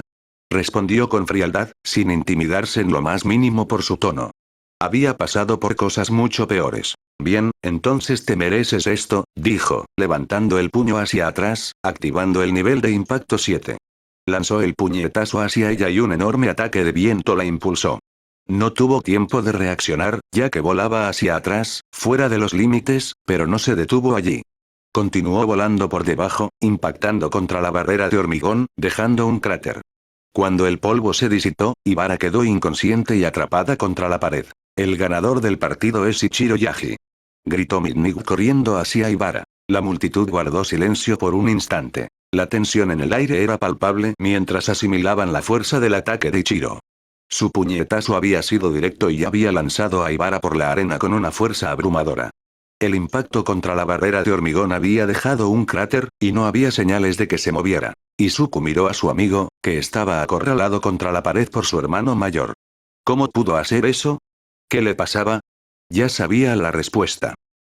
Respondió con frialdad, sin intimidarse en lo más mínimo por su tono. Había pasado por cosas mucho peores. Bien, entonces te mereces esto, dijo, levantando el puño hacia atrás, activando el nivel de impacto 7. Lanzó el puñetazo hacia ella y un enorme ataque de viento la impulsó. No tuvo tiempo de reaccionar, ya que volaba hacia atrás, fuera de los límites, pero no se detuvo allí. Continuó volando por debajo, impactando contra la barrera de hormigón, dejando un cráter. Cuando el polvo se disipó, Ibara quedó inconsciente y atrapada contra la pared. El ganador del partido es Ichiro Yaji. Gritó Midnight corriendo hacia Ibara. La multitud guardó silencio por un instante. La tensión en el aire era palpable mientras asimilaban la fuerza del ataque de Ichiro. Su puñetazo había sido directo y había lanzado a Ibara por la arena con una fuerza abrumadora. El impacto contra la barrera de hormigón había dejado un cráter, y no había señales de que se moviera. Izuku miró a su amigo, que estaba acorralado contra la pared por su hermano mayor. ¿Cómo pudo hacer eso? ¿Qué le pasaba? Ya sabía la respuesta.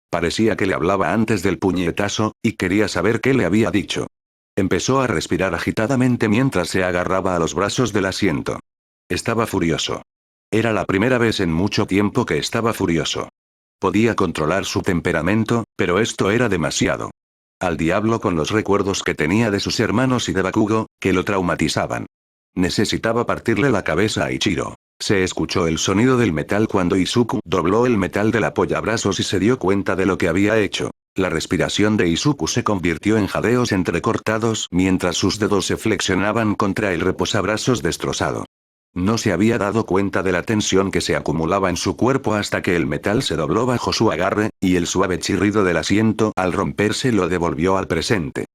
Parecía que le hablaba antes del puñetazo, y quería saber qué le había dicho. Empezó a respirar agitadamente mientras se agarraba a los brazos del asiento. Estaba furioso. Era la primera vez en mucho tiempo que estaba furioso. Podía controlar su temperamento, pero esto era demasiado. Al diablo con los recuerdos que tenía de sus hermanos y de Bakugo, que lo traumatizaban. Necesitaba partirle la cabeza a Ichiro. Se escuchó el sonido del metal cuando Izuku dobló el metal del apoyabrazos y se dio cuenta de lo que había hecho. La respiración de Izuku se convirtió en jadeos entrecortados mientras sus dedos se flexionaban contra el reposabrazos destrozado. No se había dado cuenta de la tensión que se acumulaba en su cuerpo hasta que el metal se dobló bajo su agarre, y el suave chirrido del asiento al romperse lo devolvió al presente.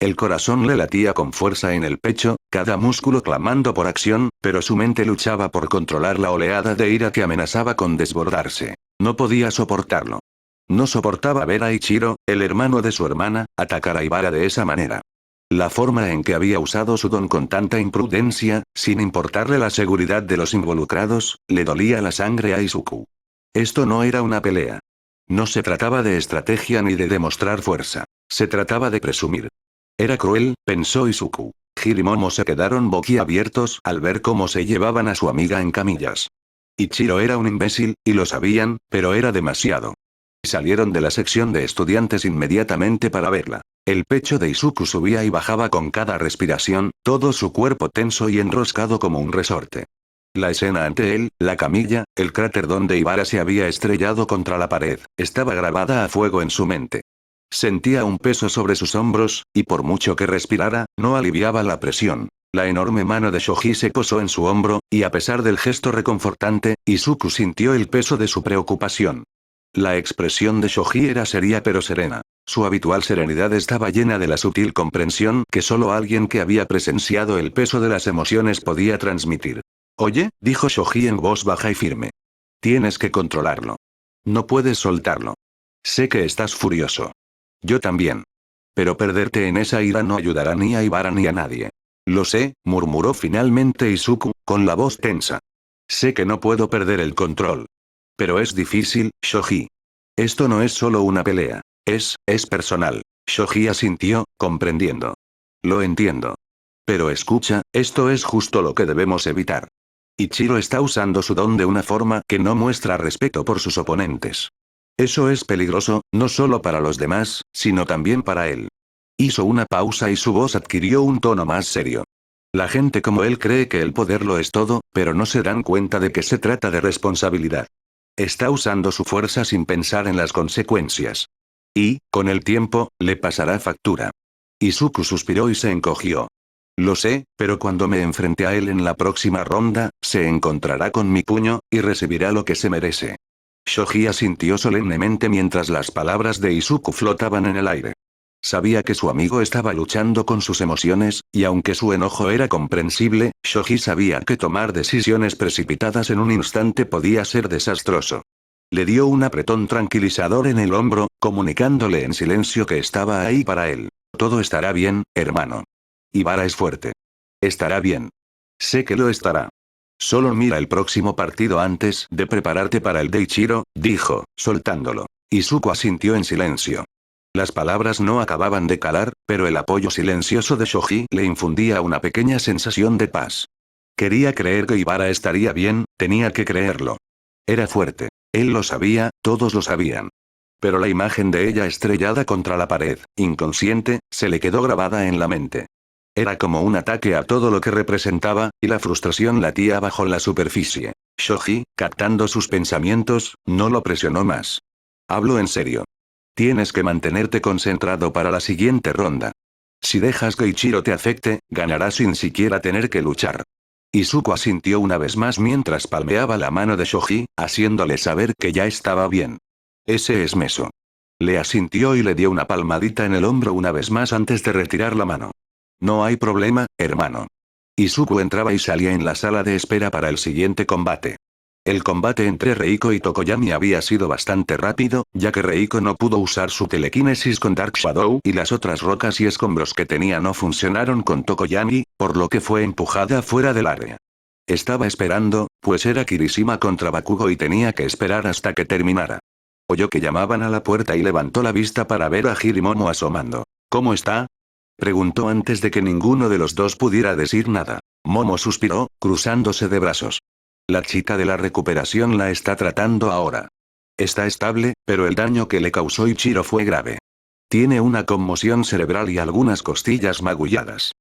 El corazón le latía con fuerza en el pecho, cada músculo clamando por acción, pero su mente luchaba por controlar la oleada de ira que amenazaba con desbordarse. No podía soportarlo. No soportaba ver a Ichiro, el hermano de su hermana, atacar a Ibara de esa manera. La forma en que había usado su don con tanta imprudencia, sin importarle la seguridad de los involucrados, le dolía la sangre a Izuku. Esto no era una pelea. No se trataba de estrategia ni de demostrar fuerza. Se trataba de presumir. Era cruel, pensó Izuku. Hiro y Momo se quedaron boquiabiertos al ver cómo se llevaban a su amiga en camillas. Ichiro era un imbécil, y lo sabían, pero era demasiado. Salieron de la sección de estudiantes inmediatamente para verla. El pecho de Izuku subía y bajaba con cada respiración, todo su cuerpo tenso y enroscado como un resorte. La escena ante él, la camilla, el cráter donde Ibara se había estrellado contra la pared, estaba grabada a fuego en su mente. Sentía un peso sobre sus hombros, y por mucho que respirara, no aliviaba la presión. La enorme mano de Shoji se posó en su hombro, y a pesar del gesto reconfortante, Izuku sintió el peso de su preocupación. La expresión de Shoji era seria pero serena. Su habitual serenidad estaba llena de la sutil comprensión que solo alguien que había presenciado el peso de las emociones podía transmitir. Oye, dijo Shoji en voz baja y firme. Tienes que controlarlo. No puedes soltarlo. Sé que estás furioso. Yo también. Pero perderte en esa ira no ayudará ni a Ibara ni a nadie. Lo sé, murmuró finalmente Izuku, con la voz tensa. Sé que no puedo perder el control. Pero es difícil, Shoji. Esto no es solo una pelea. Es personal. Shoji asintió, comprendiendo. Lo entiendo. Pero escucha, esto es justo lo que debemos evitar. Ichiro está usando su don de una forma que no muestra respeto por sus oponentes. Eso es peligroso, no solo para los demás, sino también para él. Hizo una pausa y su voz adquirió un tono más serio. La gente como él cree que el poder lo es todo, pero no se dan cuenta de que se trata de responsabilidad. Está usando su fuerza sin pensar en las consecuencias. Y, con el tiempo, le pasará factura. Izuku suspiró y se encogió. Lo sé, pero cuando me enfrente a él en la próxima ronda, se encontrará con mi puño, y recibirá lo que se merece. Shoji asintió solemnemente mientras las palabras de Izuku flotaban en el aire. Sabía que su amigo estaba luchando con sus emociones, y aunque su enojo era comprensible, Shoji sabía que tomar decisiones precipitadas en un instante podía ser desastroso. Le dio un apretón tranquilizador en el hombro, comunicándole en silencio que estaba ahí para él. Todo estará bien, hermano. Ibara es fuerte. Estará bien. Sé que lo estará. Solo mira el próximo partido antes de prepararte para el de Ichiro, dijo, soltándolo. Izuku asintió en silencio. Las palabras no acababan de calar, pero el apoyo silencioso de Shoji le infundía una pequeña sensación de paz. Quería creer que Ibara estaría bien, tenía que creerlo. Era fuerte. Él lo sabía, todos lo sabían. Pero la imagen de ella estrellada contra la pared, inconsciente, se le quedó grabada en la mente. Era como un ataque a todo lo que representaba, y la frustración latía bajo la superficie. Shoji, captando sus pensamientos, no lo presionó más. Hablo en serio. Tienes que mantenerte concentrado para la siguiente ronda. Si dejas que Ichiro te afecte, ganarás sin siquiera tener que luchar. Izuku asintió una vez más mientras palmeaba la mano de Shoji, haciéndole saber que ya estaba bien. Ese es Meso. Le asintió y le dio una palmadita en el hombro una vez más antes de retirar la mano. No hay problema, hermano. Izuku entraba y salía en la sala de espera para el siguiente combate. El combate entre Reiko y Tokoyami había sido bastante rápido, ya que Reiko no pudo usar su telequinesis con Dark Shadow y las otras rocas y escombros que tenía no funcionaron con Tokoyami, por lo que fue empujada fuera del área. Estaba esperando, pues era Kirishima contra Bakugo y tenía que esperar hasta que terminara. Oyó que llamaban a la puerta y levantó la vista para ver a Hirimomo asomando. ¿Cómo está? Preguntó antes de que ninguno de los dos pudiera decir nada. Momo suspiró, cruzándose de brazos. La chica de la recuperación la está tratando ahora. Está estable, pero el daño que le causó Ichiro fue grave. Tiene una conmoción cerebral y algunas costillas magulladas.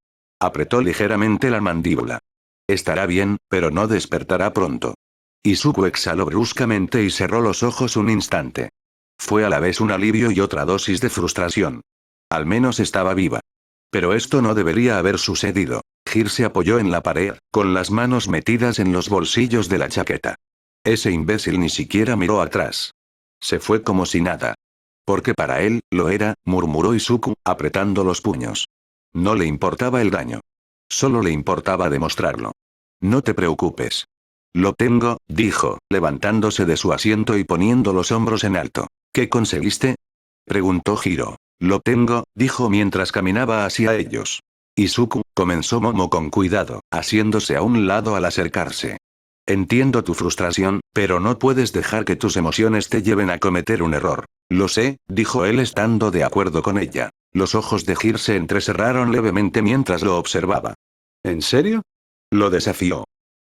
Apretó ligeramente la mandíbula. Estará bien, pero no despertará pronto. Izuku exhaló bruscamente y cerró los ojos un instante. Fue a la vez un alivio y otra dosis de frustración. Al menos estaba viva. Pero esto no debería haber sucedido. Hir se apoyó en la pared, con las manos metidas en los bolsillos de la chaqueta. Ese imbécil ni siquiera miró atrás. Se fue como si nada. Porque para él, lo era, murmuró Izuku, apretando los puños. No le importaba el daño. Solo le importaba demostrarlo. No te preocupes. Lo tengo, dijo, levantándose de su asiento y poniendo los hombros en alto. ¿Qué conseguiste? Preguntó Hiro. Lo tengo, dijo mientras caminaba hacia ellos. Izuku, comenzó Momo con cuidado, haciéndose a un lado al acercarse. Entiendo tu frustración, pero no puedes dejar que tus emociones te lleven a cometer un error. Lo sé, dijo él estando de acuerdo con ella. Los ojos de Hir se entrecerraron levemente mientras lo observaba. ¿En serio? Lo desafió.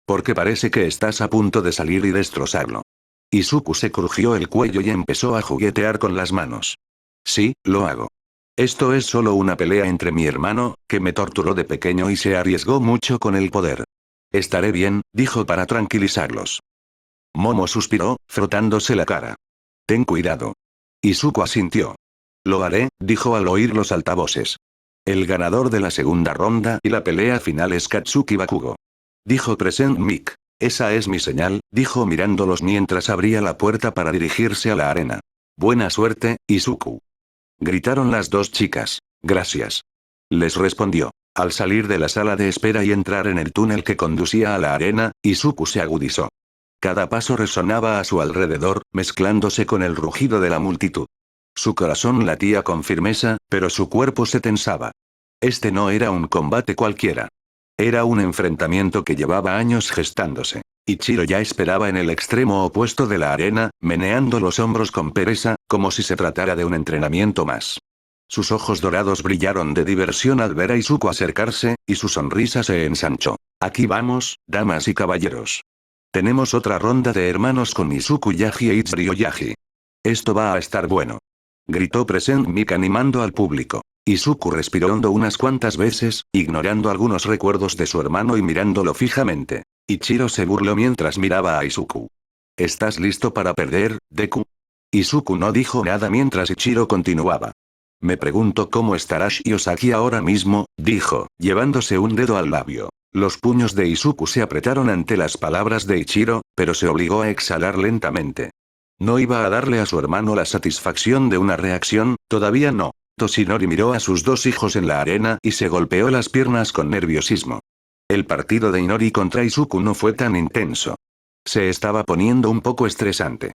Porque parece que estás a punto de salir y destrozarlo. Izuku se crujió el cuello y empezó a juguetear con las manos. Sí, lo hago. Esto es solo una pelea entre mi hermano, que me torturó de pequeño y se arriesgó mucho con el poder. Estaré bien, dijo para tranquilizarlos. Momo suspiró, frotándose la cara. Ten cuidado. Izuku asintió. Lo haré, dijo al oír los altavoces. El ganador de la segunda ronda y la pelea final es Katsuki Bakugo. Dijo Present Mic. Esa es mi señal, dijo mirándolos mientras abría la puerta para dirigirse a la arena. Buena suerte, Izuku. Gritaron las dos chicas. Gracias. Les respondió. Al salir de la sala de espera y entrar en el túnel que conducía a la arena, Izuku se agudizó. Cada paso resonaba a su alrededor, mezclándose con el rugido de la multitud. Su corazón latía con firmeza, pero su cuerpo se tensaba. Este no era un combate cualquiera. Era un enfrentamiento que llevaba años gestándose. Ichiro ya esperaba en el extremo opuesto de la arena, meneando los hombros con pereza, como si se tratara de un entrenamiento más. Sus ojos dorados brillaron de diversión al ver a Izuku acercarse, y su sonrisa se ensanchó. Aquí vamos, damas y caballeros. Tenemos otra ronda de hermanos con Izuku Yagi e Itsuki Oyagi. Esto va a estar bueno. Gritó Present Mic animando al público. Izuku respiró hondo unas cuantas veces, ignorando algunos recuerdos de su hermano y mirándolo fijamente. Ichiro se burló mientras miraba a Izuku. ¿Estás listo para perder, Deku? Izuku no dijo nada mientras Ichiro continuaba. Me pregunto cómo estará Shiozaki ahora mismo, dijo, llevándose un dedo al labio. Los puños de Izuku se apretaron ante las palabras de Ichiro, pero se obligó a exhalar lentamente. No iba a darle a su hermano la satisfacción de una reacción, todavía no. Toshinori miró a sus dos hijos en la arena y se golpeó las piernas con nerviosismo. El partido de Inori contra Izuku no fue tan intenso. Se estaba poniendo un poco estresante.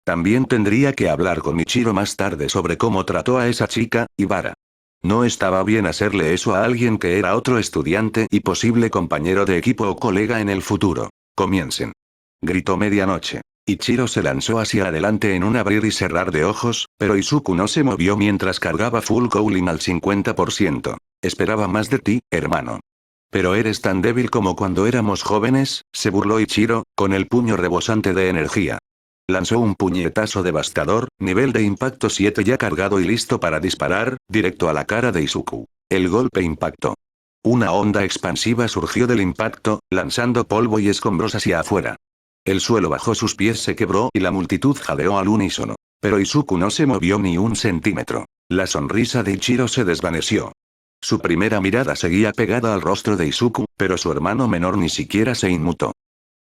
También tendría que hablar con Ichiro más tarde sobre cómo trató a esa chica, Ibara. No estaba bien hacerle eso a alguien que era otro estudiante y posible compañero de equipo o colega en el futuro. Comiencen. Gritó medianoche. Ichiro se lanzó hacia adelante en un abrir y cerrar de ojos, pero Izuku no se movió mientras cargaba Full Cooling al 50%. Esperaba más de ti, hermano. Pero eres tan débil como cuando éramos jóvenes, se burló Ichiro, con el puño rebosante de energía. Lanzó un puñetazo devastador, nivel de impacto 7 ya cargado y listo para disparar, directo a la cara de Izuku. El golpe impactó. Una onda expansiva surgió del impacto, lanzando polvo y escombros hacia afuera. El suelo bajo sus pies se quebró y la multitud jadeó al unísono. Pero Izuku no se movió ni un centímetro. La sonrisa de Ichiro se desvaneció. Su primera mirada seguía pegada al rostro de Izuku, pero su hermano menor ni siquiera se inmutó.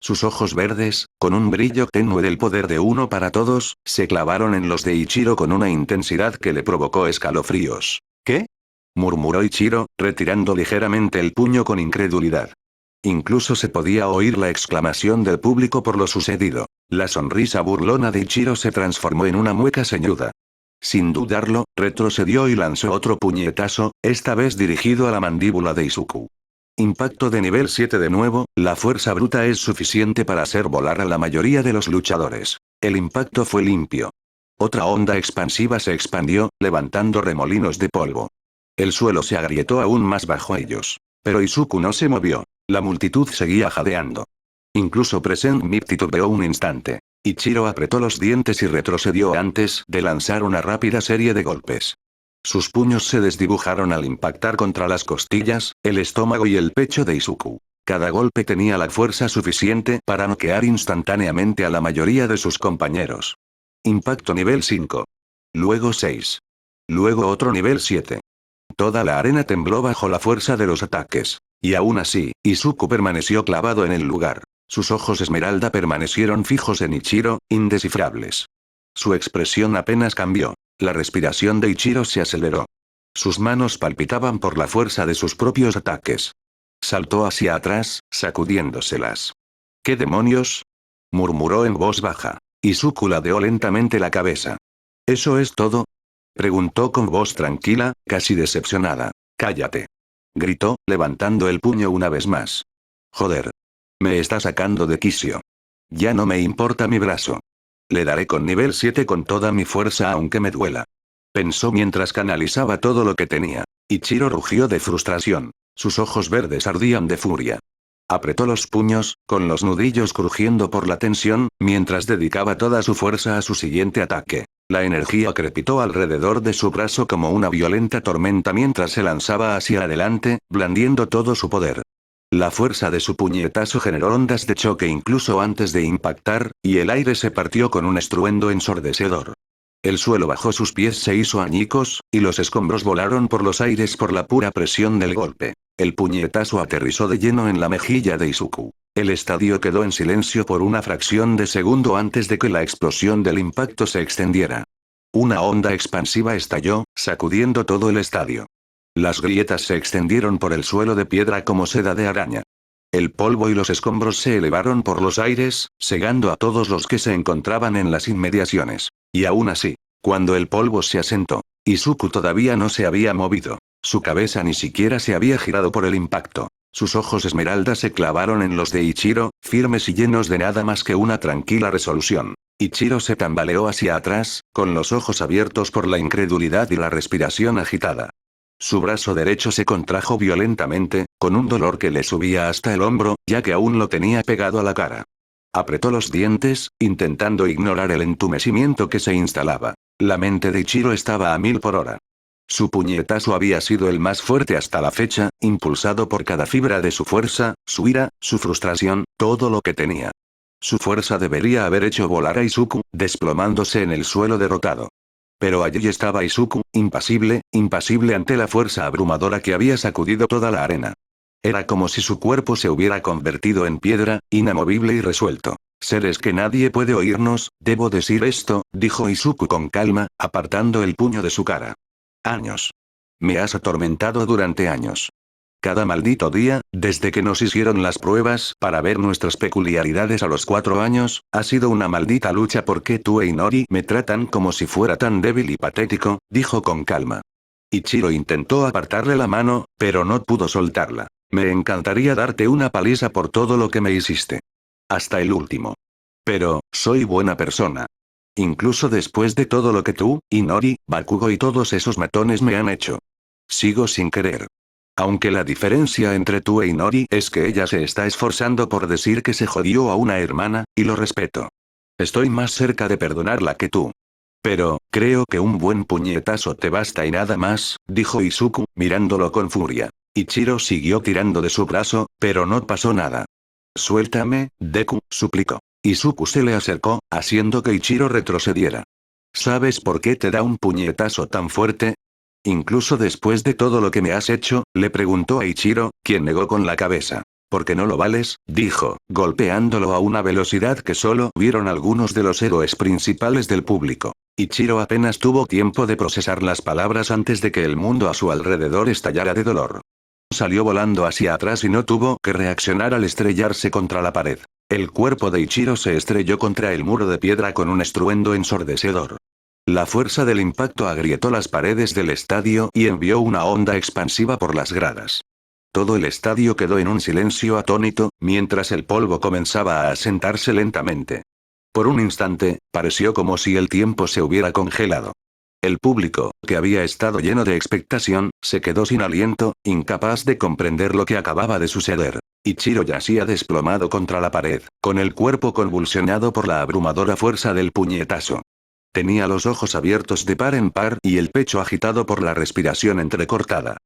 Sus ojos verdes, con un brillo tenue del poder de uno para todos, se clavaron en los de Ichiro con una intensidad que le provocó escalofríos. ¿Qué? Murmuró Ichiro, retirando ligeramente el puño con incredulidad. Incluso se podía oír la exclamación del público por lo sucedido. La sonrisa burlona de Ichiro se transformó en una mueca ceñuda. Sin dudarlo, retrocedió y lanzó otro puñetazo, esta vez dirigido a la mandíbula de Izuku. Impacto de nivel 7 de nuevo, la fuerza bruta es suficiente para hacer volar a la mayoría de los luchadores. El impacto fue limpio. Otra onda expansiva se expandió, levantando remolinos de polvo. El suelo se agrietó aún más bajo ellos. Pero Izuku no se movió. La multitud seguía jadeando. Incluso Present Mic titubeó un instante. Ichiro apretó los dientes y retrocedió antes de lanzar una rápida serie de golpes. Sus puños se desdibujaron al impactar contra las costillas, el estómago y el pecho de Izuku. Cada golpe tenía la fuerza suficiente para noquear instantáneamente a la mayoría de sus compañeros. Impacto nivel 5. Luego 6. Luego otro nivel 7. Toda la arena tembló bajo la fuerza de los ataques. Y aún así, Izuku permaneció clavado en el lugar. Sus ojos esmeralda permanecieron fijos en Ichiro, indescifrables. Su expresión apenas cambió. La respiración de Ichiro se aceleró. Sus manos palpitaban por la fuerza de sus propios ataques. Saltó hacia atrás, sacudiéndoselas. ¿Qué demonios? Murmuró en voz baja. Izuku ladeó lentamente la cabeza. ¿Eso es todo? Preguntó con voz tranquila, casi decepcionada. Cállate. Gritó, levantando el puño una vez más. Joder. Me está sacando de quicio. Ya no me importa mi brazo. Le daré con nivel 7 con toda mi fuerza aunque me duela. Pensó mientras canalizaba todo lo que tenía. Ichiro rugió de frustración. Sus ojos verdes ardían de furia. Apretó los puños, con los nudillos crujiendo por la tensión, mientras dedicaba toda su fuerza a su siguiente ataque. La energía crepitó alrededor de su brazo como una violenta tormenta mientras se lanzaba hacia adelante, blandiendo todo su poder. La fuerza de su puñetazo generó ondas de choque incluso antes de impactar, y el aire se partió con un estruendo ensordecedor. El suelo bajo sus pies se hizo añicos, y los escombros volaron por los aires por la pura presión del golpe. El puñetazo aterrizó de lleno en la mejilla de Izuku. El estadio quedó en silencio por una fracción de segundo antes de que la explosión del impacto se extendiera. Una onda expansiva estalló, sacudiendo todo el estadio. Las grietas se extendieron por el suelo de piedra como seda de araña. El polvo y los escombros se elevaron por los aires, cegando a todos los que se encontraban en las inmediaciones. Y aún así, cuando el polvo se asentó, Izuku todavía no se había movido. Su cabeza ni siquiera se había girado por el impacto. Sus ojos esmeralda se clavaron en los de Ichiro, firmes y llenos de nada más que una tranquila resolución. Ichiro se tambaleó hacia atrás, con los ojos abiertos por la incredulidad y la respiración agitada. Su brazo derecho se contrajo violentamente, con un dolor que le subía hasta el hombro, ya que aún lo tenía pegado a la cara. Apretó los dientes, intentando ignorar el entumecimiento que se instalaba. La mente de Ichiro estaba a 1000 por hora. Su puñetazo había sido el más fuerte hasta la fecha, impulsado por cada fibra de su fuerza, su ira, su frustración, todo lo que tenía. Su fuerza debería haber hecho volar a Izuku, desplomándose en el suelo derrotado. Pero allí estaba Izuku, impasible, impasible ante la fuerza abrumadora que había sacudido toda la arena. Era como si su cuerpo se hubiera convertido en piedra, inamovible y resuelto. Seres que nadie puede oírnos, debo decir esto, dijo Izuku con calma, apartando el puño de su cara. Años. Me has atormentado durante años. Cada maldito día, desde que nos hicieron las pruebas para ver nuestras peculiaridades a los 4 años, ha sido una maldita lucha porque tú e Inori me tratan como si fuera tan débil y patético, dijo con calma. Ichiro intentó apartarle la mano, pero no pudo soltarla. Me encantaría darte una paliza por todo lo que me hiciste. Hasta el último. Pero, soy buena persona. Incluso después de todo lo que tú, Inori, Bakugo y todos esos matones me han hecho. Sigo sin querer. Aunque la diferencia entre tú e Inori es que ella se está esforzando por decir que se jodió a una hermana, y lo respeto. Estoy más cerca de perdonarla que tú. Pero, creo que un buen puñetazo te basta y nada más, dijo Izuku, mirándolo con furia. Ichiro siguió tirando de su brazo, pero no pasó nada. Suéltame, Deku, suplicó. Izuku se le acercó, haciendo que Ichiro retrocediera. ¿Sabes por qué te da un puñetazo tan fuerte? Incluso después de todo lo que me has hecho, le preguntó a Ichiro, quien negó con la cabeza. «¿Porque no lo vales?», dijo, golpeándolo a una velocidad que solo vieron algunos de los héroes principales del público. Ichiro apenas tuvo tiempo de procesar las palabras antes de que el mundo a su alrededor estallara de dolor. Salió volando hacia atrás y no tuvo que reaccionar al estrellarse contra la pared. El cuerpo de Ichiro se estrelló contra el muro de piedra con un estruendo ensordecedor. La fuerza del impacto agrietó las paredes del estadio y envió una onda expansiva por las gradas. Todo el estadio quedó en un silencio atónito, mientras el polvo comenzaba a asentarse lentamente. Por un instante, pareció como si el tiempo se hubiera congelado. El público, que había estado lleno de expectación, se quedó sin aliento, incapaz de comprender lo que acababa de suceder. Ichiro yacía desplomado contra la pared, con el cuerpo convulsionado por la abrumadora fuerza del puñetazo. Tenía los ojos abiertos de par en par y el pecho agitado por la respiración entrecortada.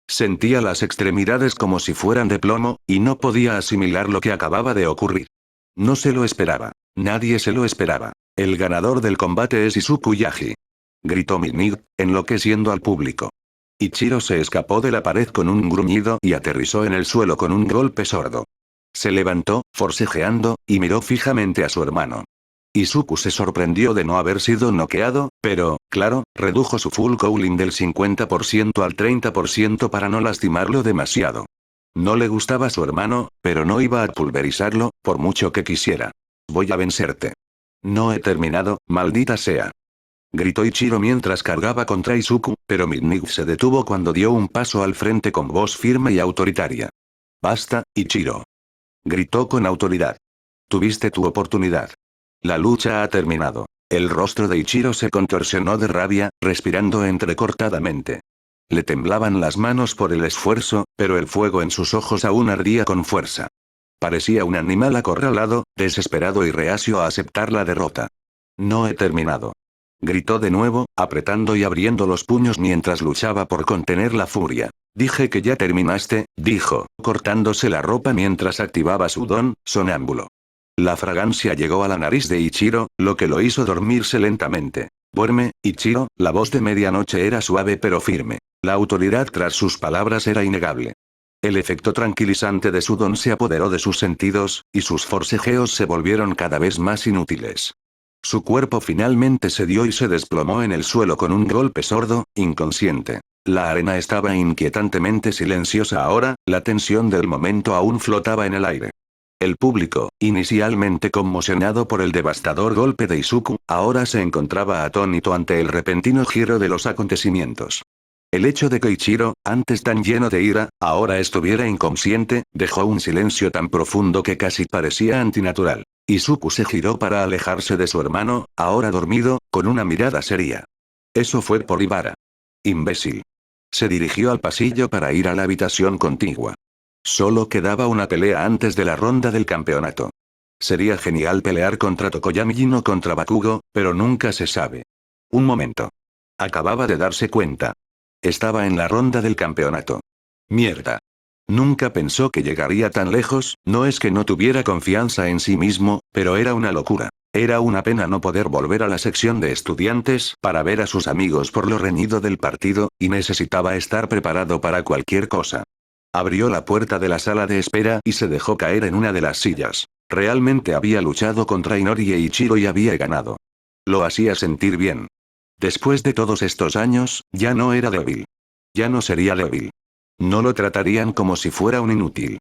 Sentía las extremidades como si fueran de plomo, y no podía asimilar lo que acababa de ocurrir. No se lo esperaba. Nadie se lo esperaba. El ganador del combate es Izuku Yagi. Gritó Midnight, enloqueciendo al público. Ichiro se escapó de la pared con un gruñido y aterrizó en el suelo con un golpe sordo. Se levantó, forcejeando, y miró fijamente a su hermano. Izuku se sorprendió de no haber sido noqueado, pero, claro, redujo su full cooling del 50% al 30% para no lastimarlo demasiado. No le gustaba su hermano, pero no iba a pulverizarlo, por mucho que quisiera. Voy a vencerte. No he terminado, maldita sea. Gritó Ichiro mientras cargaba contra Izuku, pero Midnight se detuvo cuando dio un paso al frente con voz firme y autoritaria. Basta, Ichiro. Gritó con autoridad. Tuviste tu oportunidad. La lucha ha terminado. El rostro de Ichiro se contorsionó de rabia, respirando entrecortadamente. Le temblaban las manos por el esfuerzo, pero el fuego en sus ojos aún ardía con fuerza. Parecía un animal acorralado, desesperado y reacio a aceptar la derrota. No he terminado. Gritó de nuevo, apretando y abriendo los puños mientras luchaba por contener la furia. Dije que ya terminaste, dijo, cortándose la ropa mientras activaba su don, sonámbulo. La fragancia llegó a la nariz de Ichiro, lo que lo hizo dormirse lentamente. Duerme, Ichiro, la voz de medianoche era suave pero firme. La autoridad tras sus palabras era innegable. El efecto tranquilizante de su don se apoderó de sus sentidos, y sus forcejeos se volvieron cada vez más inútiles. Su cuerpo finalmente cedió y se desplomó en el suelo con un golpe sordo, inconsciente. La arena estaba inquietantemente silenciosa ahora, la tensión del momento aún flotaba en el aire. El público, inicialmente conmocionado por el devastador golpe de Izuku, ahora se encontraba atónito ante el repentino giro de los acontecimientos. El hecho de que Ichiro, antes tan lleno de ira, ahora estuviera inconsciente, dejó un silencio tan profundo que casi parecía antinatural. Izuku se giró para alejarse de su hermano, ahora dormido, con una mirada seria. Eso fue por Ibara. Imbécil. Se dirigió al pasillo para ir a la habitación contigua. Solo quedaba una pelea antes de la ronda del campeonato. Sería genial pelear contra Tokoyami y no contra Bakugo, pero nunca se sabe. Un momento. Acababa de darse cuenta. Estaba en la ronda del campeonato. Mierda. Nunca pensó que llegaría tan lejos, no es que no tuviera confianza en sí mismo, pero era una locura. Era una pena no poder volver a la sección de estudiantes para ver a sus amigos por lo reñido del partido, y necesitaba estar preparado para cualquier cosa. Abrió la puerta de la sala de espera y se dejó caer en una de las sillas. Realmente había luchado contra Inori e Ichiro y había ganado. Lo hacía sentir bien. Después de todos estos años, ya no era débil. Ya no sería débil. No lo tratarían como si fuera un inútil.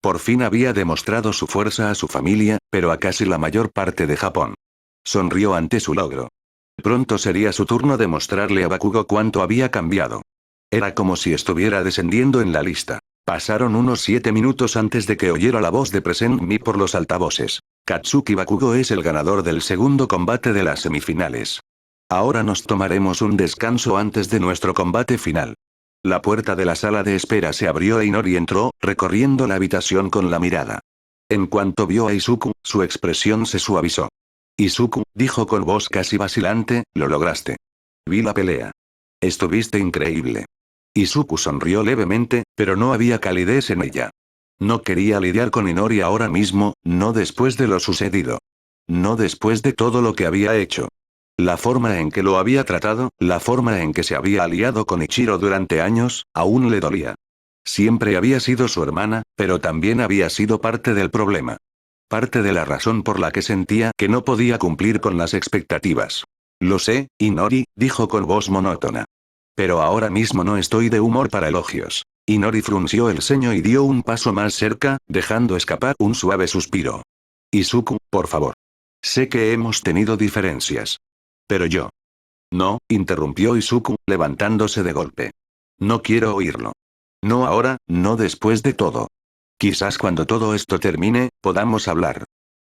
Por fin había demostrado su fuerza a su familia, pero a casi la mayor parte de Japón. Sonrió ante su logro. Pronto sería su turno de mostrarle a Bakugo cuánto había cambiado. Era como si estuviera descendiendo en la lista. Pasaron unos 7 minutos antes de que oyera la voz de Present Me por los altavoces. Katsuki Bakugo es el ganador del segundo combate de las semifinales. Ahora nos tomaremos un descanso antes de nuestro combate final. La puerta de la sala de espera se abrió e Inori entró, recorriendo la habitación con la mirada. En cuanto vio a Izuku, su expresión se suavizó. Izuku, dijo con voz casi vacilante, lo lograste. Vi la pelea. Estuviste increíble. Izuku sonrió levemente, pero no había calidez en ella. No quería lidiar con Inori ahora mismo, no después de lo sucedido. No después de todo lo que había hecho. La forma en que lo había tratado, la forma en que se había aliado con Ichiro durante años, aún le dolía. Siempre había sido su hermana, pero también había sido parte del problema. Parte de la razón por la que sentía que no podía cumplir con las expectativas. Lo sé, Inori, dijo con voz monótona. Pero ahora mismo no estoy de humor para elogios. Inori frunció el ceño y dio un paso más cerca, dejando escapar un suave suspiro. Izuku, por favor. Sé que hemos tenido diferencias. Pero yo. No, interrumpió Izuku, levantándose de golpe. No quiero oírlo. No ahora, no después de todo. Quizás cuando todo esto termine, podamos hablar.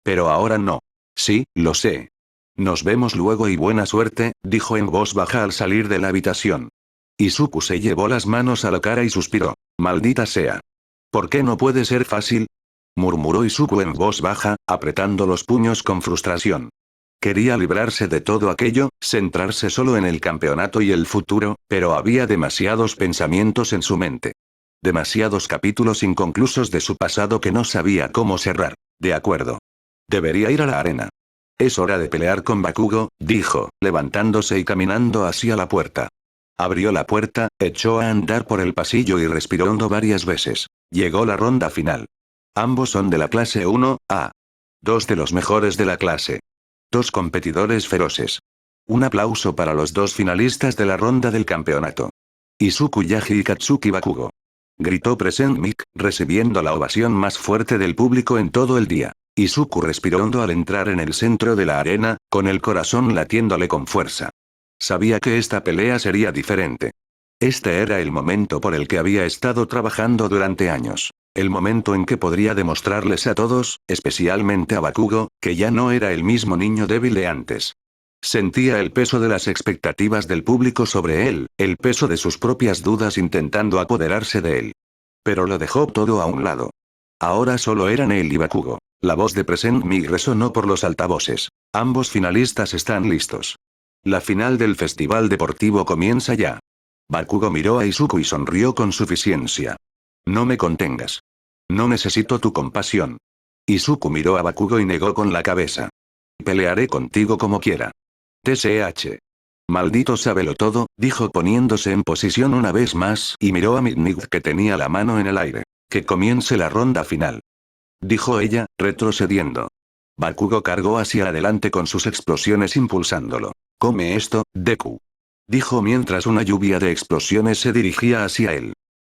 Pero ahora no. Sí, lo sé. Nos vemos luego y buena suerte, dijo en voz baja al salir de la habitación. Izuku se llevó las manos a la cara y suspiró. Maldita sea. ¿Por qué no puede ser fácil? Murmuró Izuku en voz baja, apretando los puños con frustración. Quería librarse de todo aquello, centrarse solo en el campeonato y el futuro, pero había demasiados pensamientos en su mente. Demasiados capítulos inconclusos de su pasado que no sabía cómo cerrar. De acuerdo. Debería ir a la arena. Es hora de pelear con Bakugo, dijo, levantándose y caminando hacia la puerta. Abrió la puerta, echó a andar por el pasillo y respiró hondo varias veces. Llegó la ronda final. Ambos son de la clase 1A. Dos de los mejores de la clase. Dos competidores feroces. Un aplauso para los dos finalistas de la ronda del campeonato. Izuku Yagi y Katsuki Bakugo. Gritó Present Mic, recibiendo la ovación más fuerte del público en todo el día. Izuku respiró hondo al entrar en el centro de la arena, con el corazón latiéndole con fuerza. Sabía que esta pelea sería diferente. Este era el momento por el que había estado trabajando durante años. El momento en que podría demostrarles a todos, especialmente a Bakugo, que ya no era el mismo niño débil de antes. Sentía el peso de las expectativas del público sobre él, el peso de sus propias dudas intentando apoderarse de él. Pero lo dejó todo a un lado. Ahora solo eran él y Bakugo. La voz de Present Me resonó por los altavoces. Ambos finalistas están listos. La final del festival deportivo comienza ya. Bakugo miró a Izuku y sonrió con suficiencia. No me contengas. No necesito tu compasión. Izuku miró a Bakugo y negó con la cabeza. Pelearé contigo como quiera. TSH. Maldito todo, dijo poniéndose en posición una vez más y miró a Midnight que tenía la mano en el aire. Que comience la ronda final. Dijo ella, retrocediendo. Bakugo cargó hacia adelante con sus explosiones impulsándolo. Come esto, Deku. Dijo mientras una lluvia de explosiones se dirigía hacia él.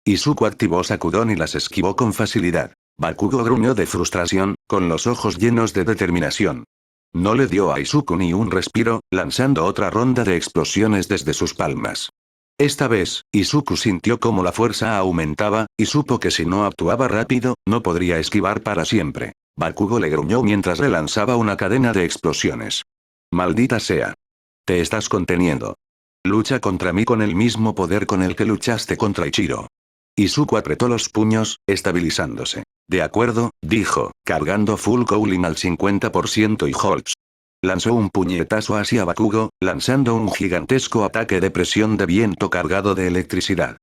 Izuku activó Sakudon y las esquivó con facilidad. Bakugo gruñó de frustración, con los ojos llenos de determinación. No le dio a Izuku ni un respiro, lanzando otra ronda de explosiones desde sus palmas. Esta vez, Izuku sintió cómo la fuerza aumentaba, y supo que si no actuaba rápido, no podría esquivar para siempre. Bakugo le gruñó mientras le lanzaba una cadena de explosiones. Maldita sea. Te estás conteniendo. Lucha contra mí con el mismo poder con el que luchaste contra Ichiro. Izuku apretó los puños, estabilizándose. De acuerdo, dijo, cargando Full Cooling al 50% y Holtz. Lanzó un puñetazo hacia Bakugo, lanzando un gigantesco ataque de presión de viento cargado de electricidad.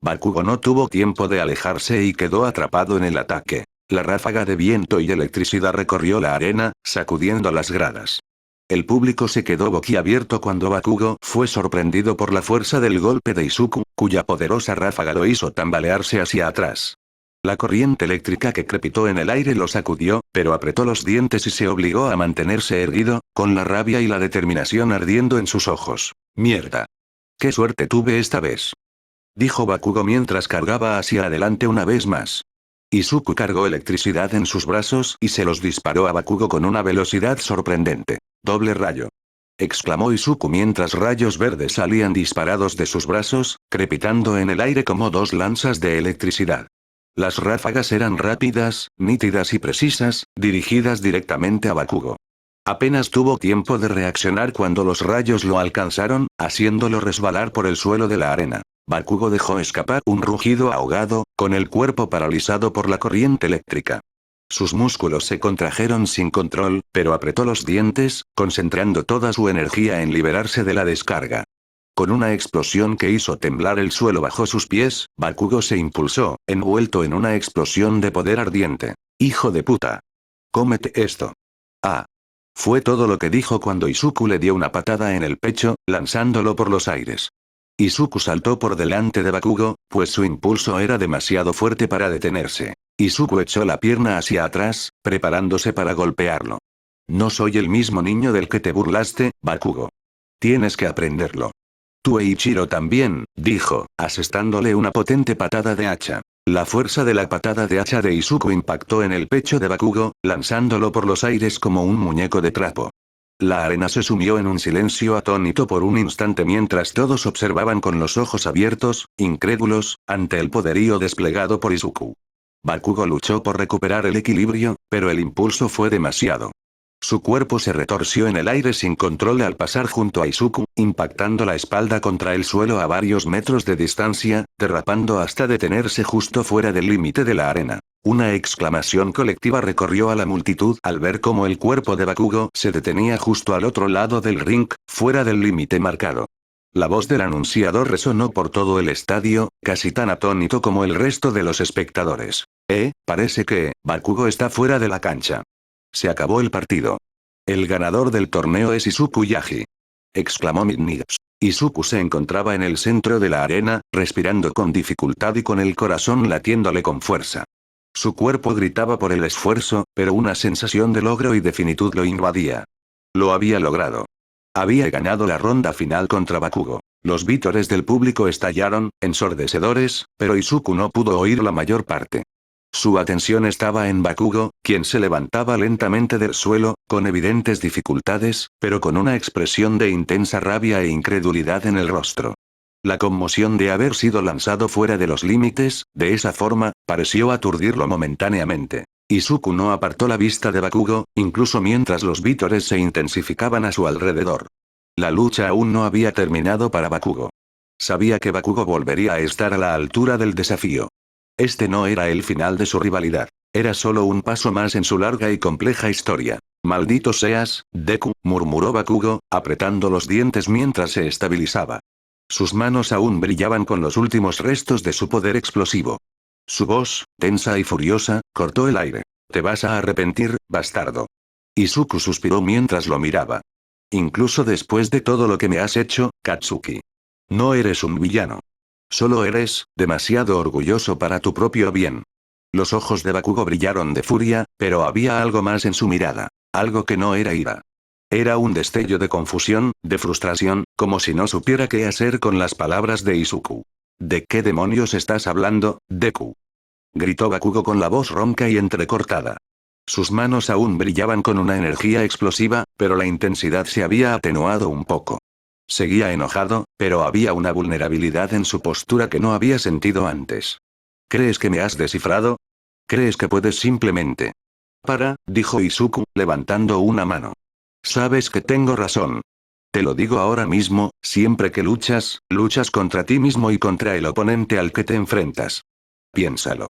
Bakugo no tuvo tiempo de alejarse y quedó atrapado en el ataque. La ráfaga de viento y electricidad recorrió la arena, sacudiendo las gradas. El público se quedó boquiabierto cuando Bakugo fue sorprendido por la fuerza del golpe de Izuku, cuya poderosa ráfaga lo hizo tambalearse hacia atrás. La corriente eléctrica que crepitó en el aire lo sacudió, pero apretó los dientes y se obligó a mantenerse erguido, con la rabia y la determinación ardiendo en sus ojos. ¡Mierda! ¡Qué suerte tuve esta vez!, dijo Bakugo mientras cargaba hacia adelante una vez más. Izuku cargó electricidad en sus brazos y se los disparó a Bakugo con una velocidad sorprendente. ¡Doble rayo!, exclamó Izuku mientras rayos verdes salían disparados de sus brazos, crepitando en el aire como dos lanzas de electricidad. Las ráfagas eran rápidas, nítidas y precisas, dirigidas directamente a Bakugo. Apenas tuvo tiempo de reaccionar cuando los rayos lo alcanzaron, haciéndolo resbalar por el suelo de la arena. Bakugo dejó escapar un rugido ahogado, con el cuerpo paralizado por la corriente eléctrica. Sus músculos se contrajeron sin control, pero apretó los dientes, concentrando toda su energía en liberarse de la descarga. Con una explosión que hizo temblar el suelo bajo sus pies, Bakugo se impulsó, envuelto en una explosión de poder ardiente. ¡Hijo de puta! ¡Cómete esto! ¡Ah! Fue todo lo que dijo cuando Izuku le dio una patada en el pecho, lanzándolo por los aires. Izuku saltó por delante de Bakugo, pues su impulso era demasiado fuerte para detenerse. Izuku echó la pierna hacia atrás, preparándose para golpearlo. No soy el mismo niño del que te burlaste, Bakugo. Tienes que aprenderlo. Tú e Ichiro también, dijo, asestándole una potente patada de hacha. La fuerza de la patada de hacha de Izuku impactó en el pecho de Bakugo, lanzándolo por los aires como un muñeco de trapo. La arena se sumió en un silencio atónito por un instante mientras todos observaban con los ojos abiertos, incrédulos, ante el poderío desplegado por Izuku. Bakugo luchó por recuperar el equilibrio, pero el impulso fue demasiado. Su cuerpo se retorció en el aire sin control al pasar junto a Izuku, impactando la espalda contra el suelo a varios metros de distancia, derrapando hasta detenerse justo fuera del límite de la arena. Una exclamación colectiva recorrió a la multitud al ver cómo el cuerpo de Bakugo se detenía justo al otro lado del ring, fuera del límite marcado. La voz del anunciador resonó por todo el estadio, casi tan atónito como el resto de los espectadores. Parece que Bakugo está fuera de la cancha. Se acabó el partido. El ganador del torneo es Izuku Yagi, exclamó Midnight. Izuku se encontraba en el centro de la arena, respirando con dificultad y con el corazón latiéndole con fuerza. Su cuerpo gritaba por el esfuerzo, pero una sensación de logro y de finitud lo invadía. Lo había logrado. Había ganado la ronda final contra Bakugo. Los vítores del público estallaron, ensordecedores, pero Izuku no pudo oír la mayor parte. Su atención estaba en Bakugo, quien se levantaba lentamente del suelo, con evidentes dificultades, pero con una expresión de intensa rabia e incredulidad en el rostro. La conmoción de haber sido lanzado fuera de los límites, de esa forma, pareció aturdirlo momentáneamente. Izuku no apartó la vista de Bakugo, incluso mientras los vítores se intensificaban a su alrededor. La lucha aún no había terminado para Bakugo. Sabía que Bakugo volvería a estar a la altura del desafío. Este no era el final de su rivalidad. Era solo un paso más en su larga y compleja historia. «Maldito seas, Deku», murmuró Bakugo, apretando los dientes mientras se estabilizaba. Sus manos aún brillaban con los últimos restos de su poder explosivo. Su voz, tensa y furiosa, cortó el aire. «Te vas a arrepentir, bastardo». Izuku suspiró mientras lo miraba. «Incluso después de todo lo que me has hecho, Katsuki. No eres un villano. Solo eres, demasiado orgulloso para tu propio bien». Los ojos de Bakugo brillaron de furia, pero había algo más en su mirada. Algo que no era ira. Era un destello de confusión, de frustración, como si no supiera qué hacer con las palabras de Izuku. «¿De qué demonios estás hablando, Deku?», gritó Bakugo con la voz ronca y entrecortada. Sus manos aún brillaban con una energía explosiva, pero la intensidad se había atenuado un poco. Seguía enojado, pero había una vulnerabilidad en su postura que no había sentido antes. «¿Crees que me has descifrado? ¿Crees que puedes simplemente dijo Izuku, levantando una mano. Sabes que tengo razón. Te lo digo ahora mismo, siempre que luchas contra ti mismo y contra el oponente al que te enfrentas. Piénsalo.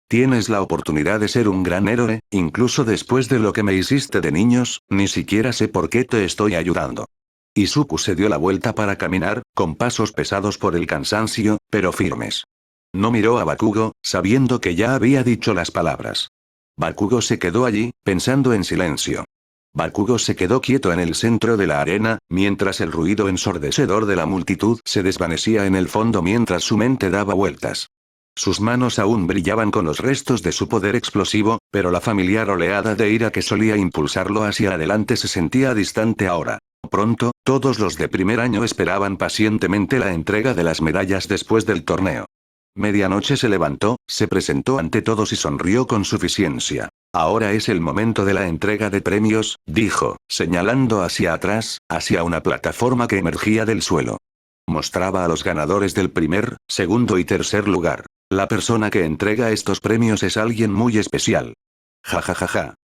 Tienes la oportunidad de ser un gran héroe, incluso después de lo que me hiciste de niños, ni siquiera sé por qué te estoy ayudando. Izuku se dio la vuelta para caminar, con pasos pesados por el cansancio, pero firmes. No miró a Bakugo, sabiendo que ya había dicho las palabras. Bakugo se quedó allí, pensando en silencio. Bakugo se quedó quieto en el centro de la arena, mientras el ruido ensordecedor de la multitud se desvanecía en el fondo mientras su mente daba vueltas. Sus manos aún brillaban con los restos de su poder explosivo, pero la familiar oleada de ira que solía impulsarlo hacia adelante se sentía distante ahora. Pronto, todos los de primer año esperaban pacientemente la entrega de las medallas después del torneo. Medianoche se levantó, se presentó ante todos y sonrió con suficiencia. Ahora es el momento de la entrega de premios, dijo, señalando hacia atrás, hacia una plataforma que emergía del suelo. Mostraba a los ganadores del primer, segundo y tercer lugar. La persona que entrega estos premios es alguien muy especial. Ja ja ja ja.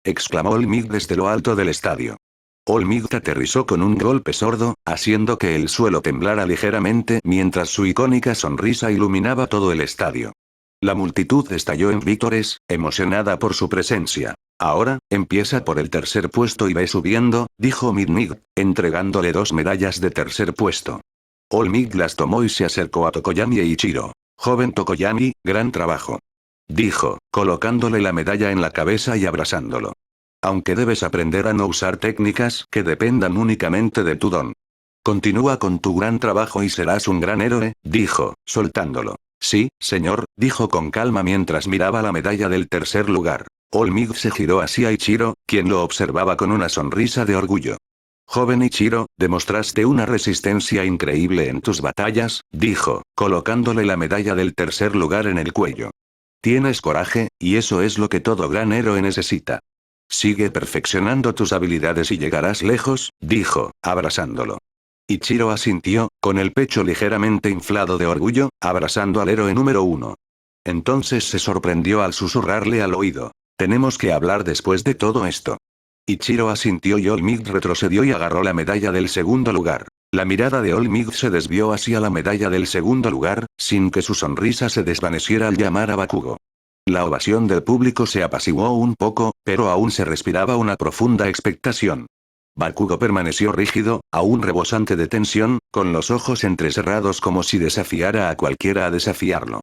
Exclamó Olmig desde lo alto del estadio. Olmig aterrizó con un golpe sordo, haciendo que el suelo temblara ligeramente mientras su icónica sonrisa iluminaba todo el estadio. La multitud estalló en vítores, emocionada por su presencia. Ahora, empieza por el tercer puesto y ve subiendo, dijo Midnig, entregándole 2 medallas de tercer puesto. Olmig las tomó y se acercó a Tokoyami e Ichiro. Joven Tokoyami, gran trabajo. Dijo, colocándole la medalla en la cabeza y abrazándolo. Aunque debes aprender a no usar técnicas que dependan únicamente de tu don. Continúa con tu gran trabajo y serás un gran héroe, dijo, soltándolo. Sí, señor, dijo con calma mientras miraba la medalla del tercer lugar. Olmig se giró hacia Ichiro, quien lo observaba con una sonrisa de orgullo. Joven Ichiro, demostraste una resistencia increíble en tus batallas, dijo, colocándole la medalla del tercer lugar en el cuello. Tienes coraje, y eso es lo que todo gran héroe necesita. Sigue perfeccionando tus habilidades y llegarás lejos, dijo, abrazándolo. Ichiro asintió, con el pecho ligeramente inflado de orgullo, abrazando al héroe número 1. Entonces se sorprendió al susurrarle al oído. Tenemos que hablar después de todo esto. Ichiro asintió y Olmig retrocedió y agarró la medalla del segundo lugar. La mirada de Olmig se desvió hacia la medalla del segundo lugar, sin que su sonrisa se desvaneciera al llamar a Bakugo. La ovación del público se apaciguó un poco, pero aún se respiraba una profunda expectación. Bakugo permaneció rígido, aún rebosante de tensión, con los ojos entrecerrados como si desafiara a cualquiera a desafiarlo.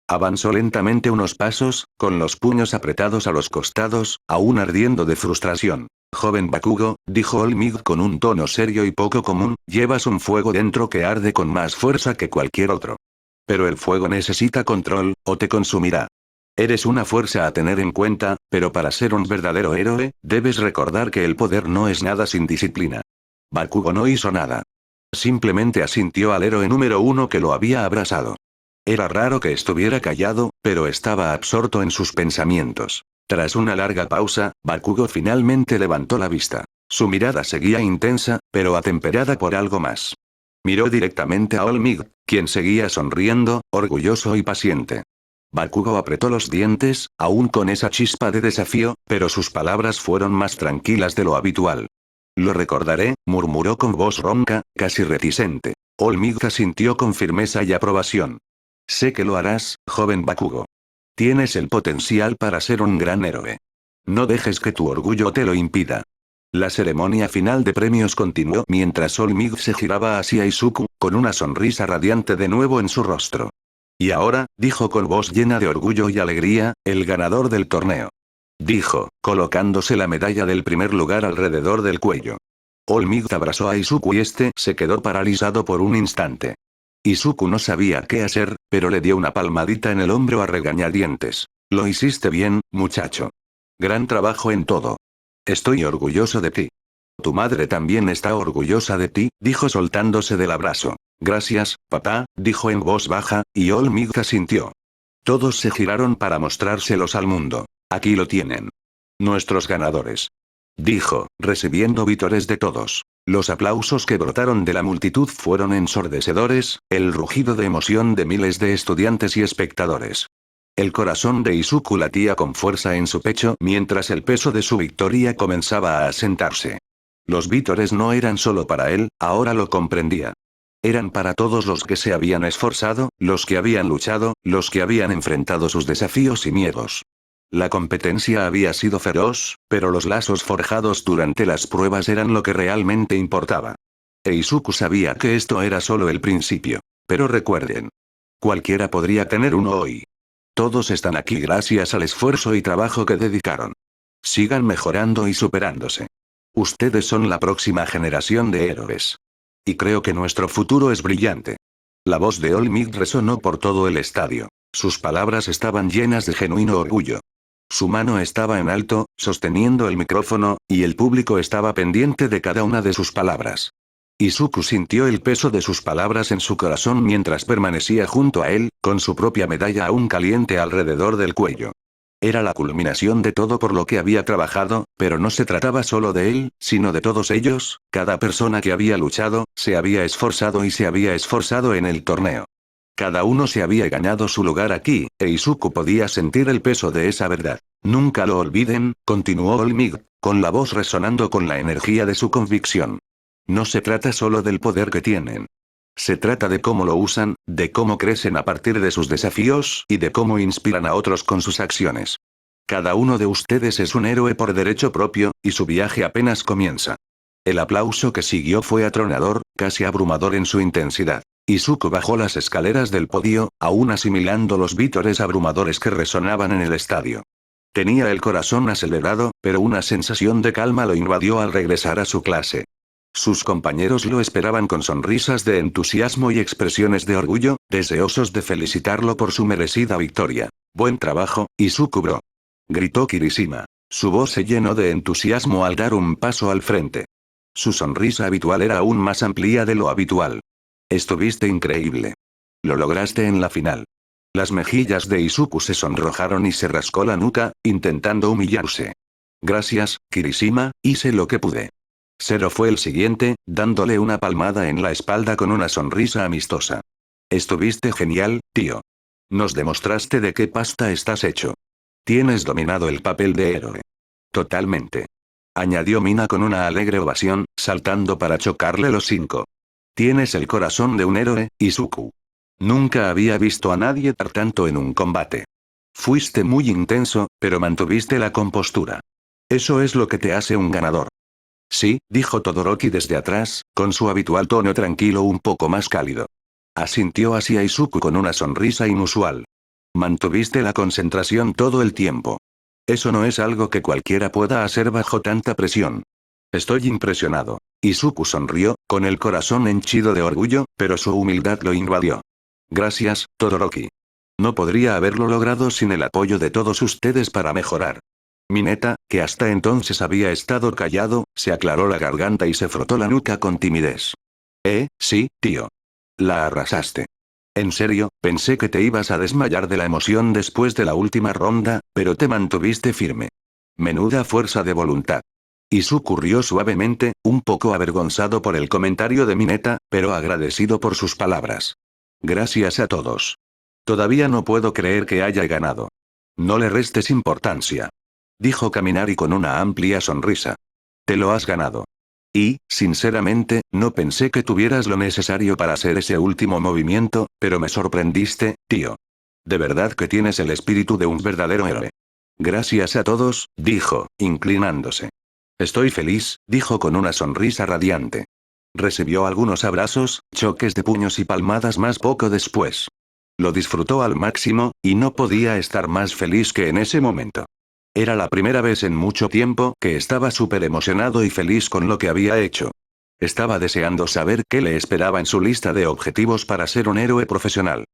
Avanzó lentamente unos pasos, con los puños apretados a los costados, aún ardiendo de frustración. Joven Bakugo, dijo Olmig con un tono serio y poco común, llevas un fuego dentro que arde con más fuerza que cualquier otro. Pero el fuego necesita control, o te consumirá. Eres una fuerza a tener en cuenta, pero para ser un verdadero héroe, debes recordar que el poder no es nada sin disciplina. Bakugo no hizo nada. Simplemente asintió al héroe número 1 que lo había abrazado. Era raro que estuviera callado, pero estaba absorto en sus pensamientos. Tras una larga pausa, Bakugo finalmente levantó la vista. Su mirada seguía intensa, pero atemperada por algo más. Miró directamente a Olmig, quien seguía sonriendo, orgulloso y paciente. Bakugo apretó los dientes, aún con esa chispa de desafío, pero sus palabras fueron más tranquilas de lo habitual. Lo recordaré, murmuró con voz ronca, casi reticente. Olmig asintió con firmeza y aprobación. Sé que lo harás, joven Bakugo. Tienes el potencial para ser un gran héroe. No dejes que tu orgullo te lo impida. La ceremonia final de premios continuó mientras Olmig se giraba hacia Izuku, con una sonrisa radiante de nuevo en su rostro. Y ahora, dijo con voz llena de orgullo y alegría, el ganador del torneo. Dijo, colocándose la medalla del primer lugar alrededor del cuello. Olmig abrazó a Izuku y este se quedó paralizado por un instante. Izuku no sabía qué hacer, pero le dio una palmadita en el hombro a regañadientes. Lo hiciste bien, muchacho. Gran trabajo en todo. Estoy orgulloso de ti. Tu madre también está orgullosa de ti, dijo soltándose del abrazo. Gracias, papá, dijo en voz baja, y Olmig asintió. Todos se giraron para mostrárselos al mundo. Aquí lo tienen. Nuestros ganadores. Dijo, recibiendo vítores de todos. Los aplausos que brotaron de la multitud fueron ensordecedores, el rugido de emoción de miles de estudiantes y espectadores. El corazón de Izuku latía con fuerza en su pecho mientras el peso de su victoria comenzaba a asentarse. Los vítores no eran solo para él, ahora lo comprendía. Eran para todos los que se habían esforzado, los que habían luchado, los que habían enfrentado sus desafíos y miedos. La competencia había sido feroz, pero los lazos forjados durante las pruebas eran lo que realmente importaba. Izuku sabía que esto era solo el principio. Pero recuerden. Cualquiera podría tener uno hoy. Todos están aquí gracias al esfuerzo y trabajo que dedicaron. Sigan mejorando y superándose. Ustedes son la próxima generación de héroes. Y creo que nuestro futuro es brillante. La voz de All Might resonó por todo el estadio. Sus palabras estaban llenas de genuino orgullo. Su mano estaba en alto, sosteniendo el micrófono, y el público estaba pendiente de cada una de sus palabras. Izuku sintió el peso de sus palabras en su corazón mientras permanecía junto a él, con su propia medalla aún caliente alrededor del cuello. Era la culminación de todo por lo que había trabajado, pero no se trataba solo de él, sino de todos ellos, cada persona que había luchado, se había esforzado y se había esforzado en el torneo. Cada uno se había ganado su lugar aquí, e Izuku podía sentir el peso de esa verdad. Nunca lo olviden, continuó All Might, con la voz resonando con la energía de su convicción. No se trata solo del poder que tienen. Se trata de cómo lo usan, de cómo crecen a partir de sus desafíos y de cómo inspiran a otros con sus acciones. Cada uno de ustedes es un héroe por derecho propio, y su viaje apenas comienza. El aplauso que siguió fue atronador, casi abrumador en su intensidad. Izuku bajó las escaleras del podio, aún asimilando los vítores abrumadores que resonaban en el estadio. Tenía el corazón acelerado, pero una sensación de calma lo invadió al regresar a su clase. Sus compañeros lo esperaban con sonrisas de entusiasmo y expresiones de orgullo, deseosos de felicitarlo por su merecida victoria. «Buen trabajo, Izuku bro», gritó Kirishima. Su voz se llenó de entusiasmo al dar un paso al frente. Su sonrisa habitual era aún más amplia de lo habitual. «Estuviste increíble. Lo lograste en la final». Las mejillas de Izuku se sonrojaron y se rascó la nuca, intentando humillarse. «Gracias, Kirishima, hice lo que pude». Zero fue el siguiente, dándole una palmada en la espalda con una sonrisa amistosa. «Estuviste genial, tío. Nos demostraste de qué pasta estás hecho. Tienes dominado el papel de héroe». «Totalmente», añadió Mina con una alegre ovación, saltando para chocarle los 5. «Tienes el corazón de un héroe, Izuku. Nunca había visto a nadie dar tanto en un combate. Fuiste muy intenso, pero mantuviste la compostura. Eso es lo que te hace un ganador». «Sí», dijo Todoroki desde atrás, con su habitual tono tranquilo un poco más cálido. Asintió hacia Izuku con una sonrisa inusual. «Mantuviste la concentración todo el tiempo. Eso no es algo que cualquiera pueda hacer bajo tanta presión». «Estoy impresionado». Izuku sonrió, con el corazón henchido de orgullo, pero su humildad lo invadió. «Gracias, Todoroki. No podría haberlo logrado sin el apoyo de todos ustedes para mejorar». Mineta, que hasta entonces había estado callado, se aclaró la garganta y se frotó la nuca con timidez. Sí, tío. La arrasaste. En serio, pensé que te ibas a desmayar de la emoción después de la última ronda, pero te mantuviste firme. Menuda fuerza de voluntad». Izuku rió suavemente, un poco avergonzado por el comentario de Mineta, pero agradecido por sus palabras. «Gracias a todos. Todavía no puedo creer que haya ganado». «No le restes importancia», dijo Kaminari con una amplia sonrisa. «Te lo has ganado. Y, sinceramente, no pensé que tuvieras lo necesario para hacer ese último movimiento, pero me sorprendiste, tío. De verdad que tienes el espíritu de un verdadero héroe». «Gracias a todos», dijo, inclinándose. «Estoy feliz», dijo con una sonrisa radiante. Recibió algunos abrazos, choques de puños y palmadas más poco después. Lo disfrutó al máximo, y no podía estar más feliz que en ese momento. Era la primera vez en mucho tiempo que estaba súper emocionado y feliz con lo que había hecho. Estaba deseando saber qué le esperaba en su lista de objetivos para ser un héroe profesional.